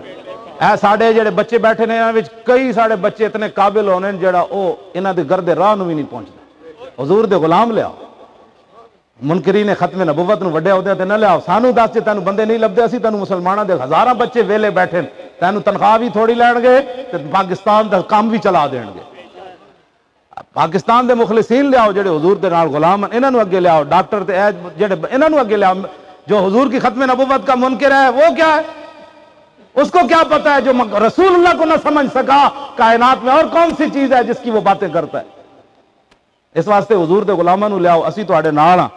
اے ساڈے جڑے بچے بیٹھے نے انہاں وچ کئی ساڈے بچے اتنے قابل ہونے جڑا او انہاں دے گھر دے راہ نو بھی نہیں پہنچدا، حضور دے غلام لے آؤ، منکرین ختم نبوت نو وڈے عہدے تے نہ لے آؤ، سانو دس جے تینوں بندے نہیں لبدے اسی تینوں مسلماناں دے ہزاراں بچے ویلے بیٹھے تینوں تنخواہ بھی تھوڑی لین گے تے پاکستان دا کام بھی چلا دین گے۔ پاکستان دے مخلصین لے آؤ جڑے حضور دے نال غلام ہیں، انہاں نو اگے لے آؤ، ڈاکٹر تے جڑے انہاں نو اگے لے آؤ، جو حضور کی ختم نبوت کا منکر ہے وہ کیا ہے؟ اس کو کیا پتہ ہے جو رسول اللہ کو نہ سمجھ سکا کائنات میں اور کون سی چیز ہے جس کی وہ باتیں کرتا ہے؟ اس واسطے حضور دے غلاماں نو لے آؤ، اسی تواڈے نال ہاں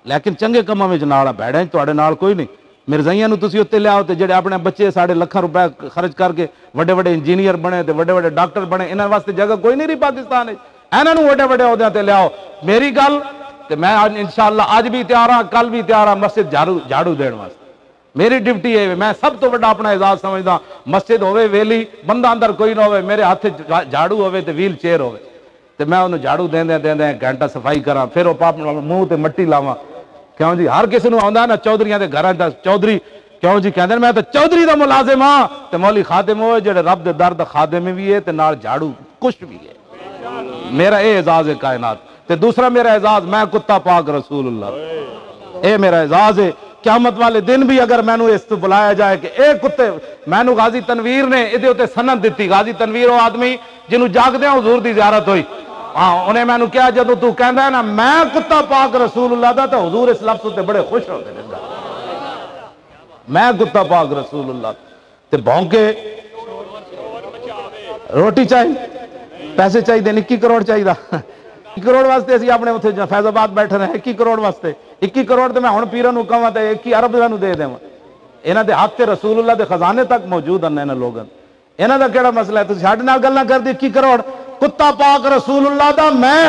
لیکن چنگے کماں وچ نال بھڑے تواڈے نال کوئی نہیں۔ مرزائیاں نو تسی اوتے لے آؤ تے جڑے اپنے بچے ساڑھے لاکھ روپے خرچ کر کے وڈے وڈے انجینئر بنے تے وڈے وڈے ڈاکٹر بنے، انہاں واسطے جگہ کوئی نہیں رہی پاکستان وچ، انہاں نو وڈے وڈے عہدیاں تے لے آؤ۔ میری گل تے میں انشاءاللہ اج بھی تیار ہاں، کل بھی تیار ہاں مسجد جھاڑو دین واسطے، میری ڈیوٹی ہے، میں سب تو بڑا اپنا اعزاز سمجھدا مسجد ہوے ویلی بندہ اندر کوئی نہ ہوے، میرے ہاتھ جھاڑو ہوے تے ویل چیئر ہوے تے میں انہوں جھاڑو دیندے گھنٹہ صفائی کراں، پھر وہ منہ تے مٹی لاواں۔ کیوں جی ہر کسی نو آندا نا چودھریاں دے گھراں دا چودھری، کیوں جی کہندے میں تے چودھری دا ملازم ہاں تے مولی خادم ہوئے جڑے رب دے در دا خادم بھی ہے تے نال جھاڑو کچھ بھی ہے۔ میرا اے اعزاز ہے کائنات تے دوسرا میرا اعزاز میں کتا پاک رسول اللہ، اے میرا اعزاز ہے۔ قیامت والے دن بھی اگر میں نو اس تو بلایا جائے کہ اے کتے، میں نو غازی تنویر نے ادھے ہوتے سند دیتی، غازی تنویر وہ آدمی جنہوں جاگ دیا حضور دی زیارت ہوئی، ہاں انہیں میں نو کیا جدو تو کہندا ہے نا میں کتا پاک رسول اللہ دا تو حضور اس لفظ تے بڑے خوش ہوتے ہیں، میں کتا پاک رسول اللہ تے بھونکے روٹی چاہیے پیسے چاہیے 21 کروڑ چاہیے 21 کروڑ واسطے اسی اپنے اتنے فیض آباد بیٹھے رہے 21 کروڑ واسطے 21 کروڑ تے میں ہن پیراں نوں کہاں تے 21 ارب انہاں نوں دے دیواں، انہاں دے ہاتھ تے رسول اللہ دے خزانے تک موجود ہیں انہاں لوگاں، انہاں دا کیڑا مسئلہ ہے؟ تسی ساڈے نال گلاں کر دی 21 کروڑ کتا پاک رسول اللہ دا میں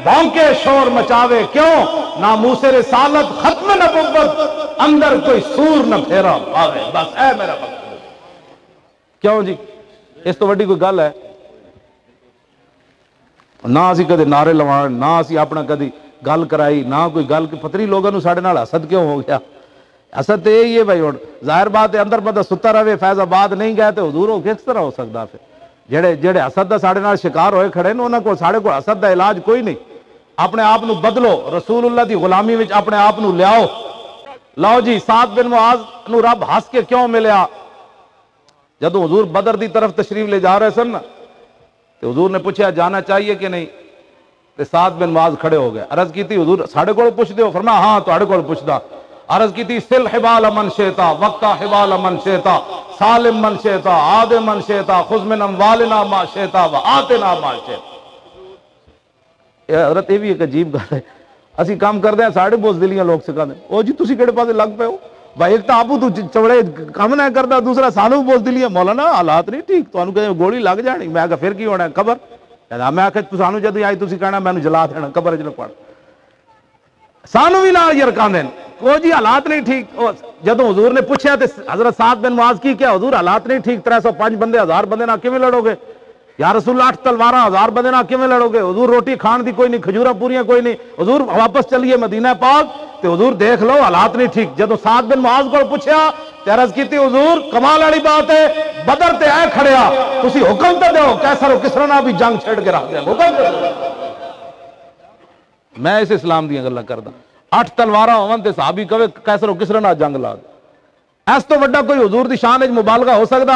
بھونکے شور مچاوے کیوں؟ ناموس رسالت ختم نبوت اندر کوئی سور نہ پھیرا پاوے، بس اے میرا مقصد۔ کیوں جی اس تو وڈی کوئی گل ہے؟ نہ اسی کدے نعرے لوان، نہ اسی اپنا کدی گل کرائی، نہ کوئی گل پتری لوگوں نو ساڈے نال حسد کیوں ہو گیا؟ حسد تے یہی ہے بھائی، ہن ظاہر بات ہے اندر بندہ ستا رہے فیض آباد نہیں گئے تو حضور ہو کس طرح ہو سکدا؟ پھر جڑے حسد دا ساڈے نال شکار ہوئے کھڑے نے انہاں کو ساڈے کو حسد دا علاج کوئی نہیں۔ اپنے آپ نو بدلو، رسول اللہ دی غلامی وچ اپنے آپ نو لیاؤ۔ لو جی سعد بن معاذ نو رب ہس کے کیوں ملیا؟ جدو حضور بدر دی طرف تشریف لے جا رہے سن نا تو حضور نے پوچھا جانا چاہیے کہ نہیں، تے سعد بن معاذ کھڑے ہو گئے، عرض کیتی حضور ساڈے کول پوچھ دیو، فرمایا ہاں تواڈے کول پوچھدا، عرض کیتی سل حبال من شئتا وقتا حبال من شئتا سالم من شئتا عاد من شئتا خذ من اموالنا ما شئتا وآتنا ما شئتا۔ حضرت یہ بھی ایک عجیب گل ہے، اسی کام کردے ہیں ساڈے بزدلیاں لوگ سکھاندے او جی تسی کہڑے پاسے لگ پئے ہو بھائی، ایک تو آپ تو چوڑے کام نہ کردا، دوسرا سانو بزدلیاں، مولانا حالات نہیں ٹھیک، تانوں کہ گولی لگ جانی، میں کہا پھر کی ہونا ہے قبر، میں آخیا سانو جدو آئی تسی کہنا مینوں جلا دینا قبر وچ نہ پڑ، سانو بھی نال یہ رکھاندے او جی حالات نہیں ٹھیک۔ جدو حضور نے پوچھا تے حضرت سعد بن معاذ کی کیا حضور حالات نہیں ٹھیک، 305 بندے 1000 بندے نال کیویں لڑو گے؟ یا رسول اللہ 8 تلواراں 1000 بندے نال کیویں لڑو گے؟ حضور روٹی کھان دی کوئی نہیں، کھجوراں پوریاں کوئی نہیں، حضور واپس چلیے مدینہ پاک تے حضور دیکھ لو حالات نہیں ٹھیک۔ جدو سعد بن معاذ کو پوچھا تے عرض کیتی حضور کمال والی بات ہے بدر تے اے کھڑیا تسی حکم تے دیو کیسر و کسرا نال بھی جنگ چھڑ کے رکھ دیا حکم تے دیو میں اس اسلام دی گلاں کردا 8 تلواراں ہون تے صحابی کہے کیسر و کسرا نال جنگ لا دے اس تو بڑا کوئی حضور دی شان وچ مبالغہ ہو سکدا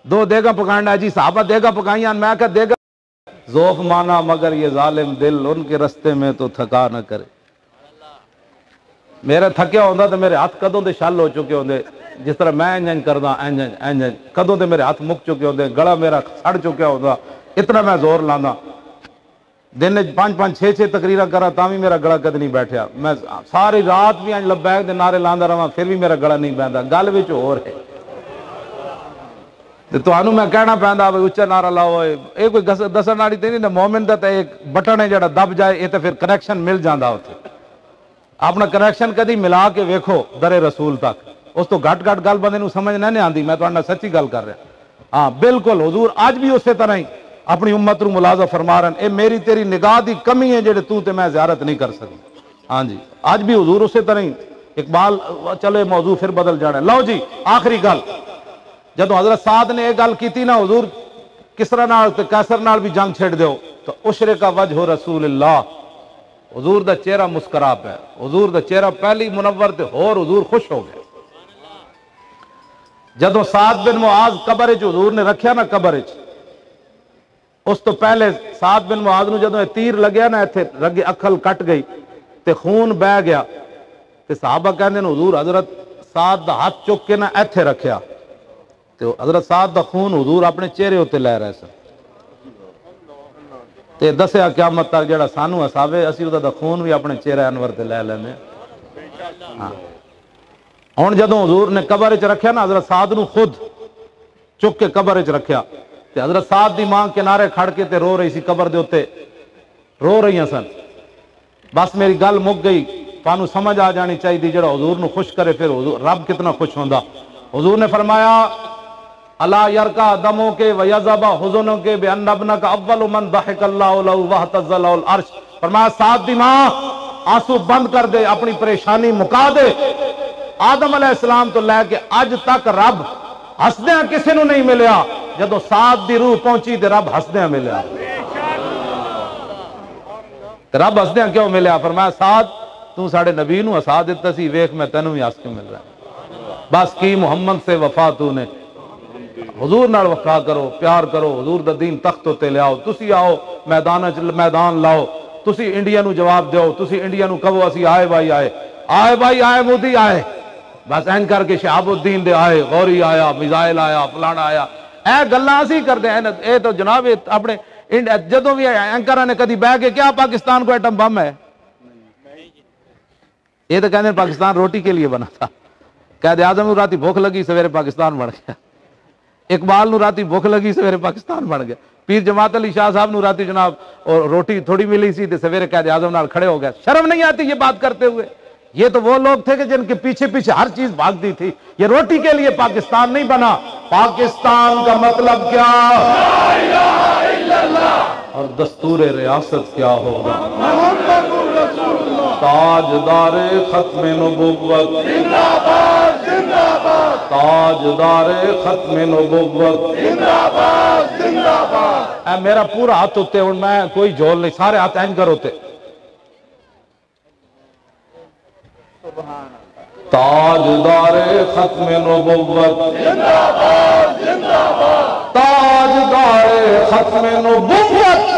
2 دیگا پکانا جی صحابہ دیگا پکائیاں میں کہ دیگا ذوف مانا مگر یہ ظالم دل ان کے رستے میں تو تھکا نہ کرے میرا تھکیا ہوندا تے میرے ہاتھ کدوں دے شل ہو چکے ہوندے جس طرح میں انج کردا انج کدوں دے میرے ہاتھ مک چکے ہوندے گلا میرا سڑ چکیا ہوندا اتنا میں زور لاندا دن 5 6 تقریراں کرا تاں بھی میرا گلا کد نہیں بیٹھیا میں ساری رات بھی انج لبیک دے نعرے لاندا رہاں پھر بھی میرا گلا نہیں بیندا گل وچ ہور ہے تے تانوں میں کہنا پیندا بھئی اچا نعرہ لاؤ اے کوئی دسن والی تے نہیں مومن دا تے ایک بٹن ہے جڑا دب جائے اے تے پھر کنیکشن مل جاندا اوتھے اپنا کنیکشن کدی ملا کے ویکھو در رسول تک اس تو گھٹ گھٹ گل بندے نوں سمجھ نہیں آندی میں تہاڈے نال سچی گل کر رہا ہاں بالکل حضور اج بھی اسی طرح ہی اپنی امت نو ملاحظہ فرما رہے ہیں اے میری تیری نگاہ دی کمی ہے جڑے تو تے میں زیارت نہیں کر سکتا ہاں جی اج بھی حضور اسی طرح ہی اقبال چلے موضوع پھر بدل جانا ہے لو جی آخری گل جدو حضرت سعد نے یہ گل کی نا حضور کسرا نال تے کیسر نال بھی جنگ چھڑ دیو تو اشرق وجہ رسول اللہ حضور دا چہرہ مسکرا پہ حضور دا چہرہ پہلی منور تے اور حضور خوش ہو گئے جدو سعد بن معاذ قبر وچ حضور نے رکھیا نا قبر وچ اس تو پہلے سعد بن معاذ نو جدو تیر لگیا نا ایتھے رگے اکھل کٹ گئی تے خون بہ گیا تے صحابہ کہندے نے حضور حضرت سعد دا ہاتھ چک کے نا ایتھے رکھیا تے حضرت سعد دا خون حضور اپنے چہرے ہوتے لے رہے سن تے دسیا قیامت تک جڑا سانو ہساوے اسی دا خون بھی اپنے چہرے انور تے لے لینے ہاں ہن جدوں حضور نے قبر وچ رکھیا نا حضرت سعد نو خود چک کے قبر وچ رکھیا تے حضرت سعد دی ماں کنارے کھڑ کے تے رو رہی سی قبر دے اوتے رو رہی سن بس میری گل مک گئی تانوں سمجھ آ جانی چاہیے جڑا حضور نو خوش کرے پھر حضور رب کتنا خوش ہوندا حضور نے فرمایا الا یرکا دموں کے ویذب حزنوں کے بان ابنک اول من ضحک اللہ له واهتز له العرش فرمایا سعد دی ماں آنسو بند کر دے اپنی پریشانی مکا دے آدم علیہ السلام تو لے کے اج تک رب ہسدیاں کسی نو نہیں ملیا جدو سعد دی روح پہنچی تے رب ہسدیاں ملیا رب ہسدیاں کیوں ملیا فرمایا سعد تو ساڈے نبی نو ہسا دتا سی ویکھ میں تینوں بھی ہس کے مل رہا بس کی محمد سے وفا تو نے حضور نال وفا کرو پیار کرو حضور دا دین تخت تے لے آؤ تسی آؤ میدان لاؤ تسی انڈیا نو جواب دیو تسی انڈیا نو کہو اسی آئے بھائی آئے مودی آئے بس این کر کے شہاب الدین دے آئے غوری آیا میزائل آیا فلانا آیا اے گلاں اسی کردے ہیں اے تو جناب اپنے جدوں بھی اینکراں نے کدی بہ کے کیا پاکستان کو ایٹم بم ہے یہ تو کہتے ہیں پاکستان روٹی کے لیے بنا تھا قائد اعظم نو راتی بھوک لگی سویرے پاکستان بن گیا اقبال نو راتی بھوک لگی سویرے پاکستان بن گیا پیر جماعت علی شاہ صاحب نو راتی جناب اور روٹی تھوڑی ملی سی تے سویرے قائد اعظم نال کھڑے ہو گئے شرم نہیں آتی یہ بات کرتے ہوئے یہ تو وہ لوگ تھے کہ جن کے پیچھے ہر چیز بھاگتی تھی یہ روٹی کے لیے پاکستان نہیں بنا پاکستان کا مطلب کیا لا الہ الا اللہ اور دستور ریاست کیا ہوگا تاجدار ختم نبوت زندہ باد زندہ باد تاجدار ختم نبوت زندہ باد زندہ باد اے میرا پورا ہاتھ ہوتے اور میں کوئی جھول نہیں سارے ہاتھ اینج کر ہوتے تاجدار ختم نبوت زندہ باد زندہ باد تاجدار ختم نبوت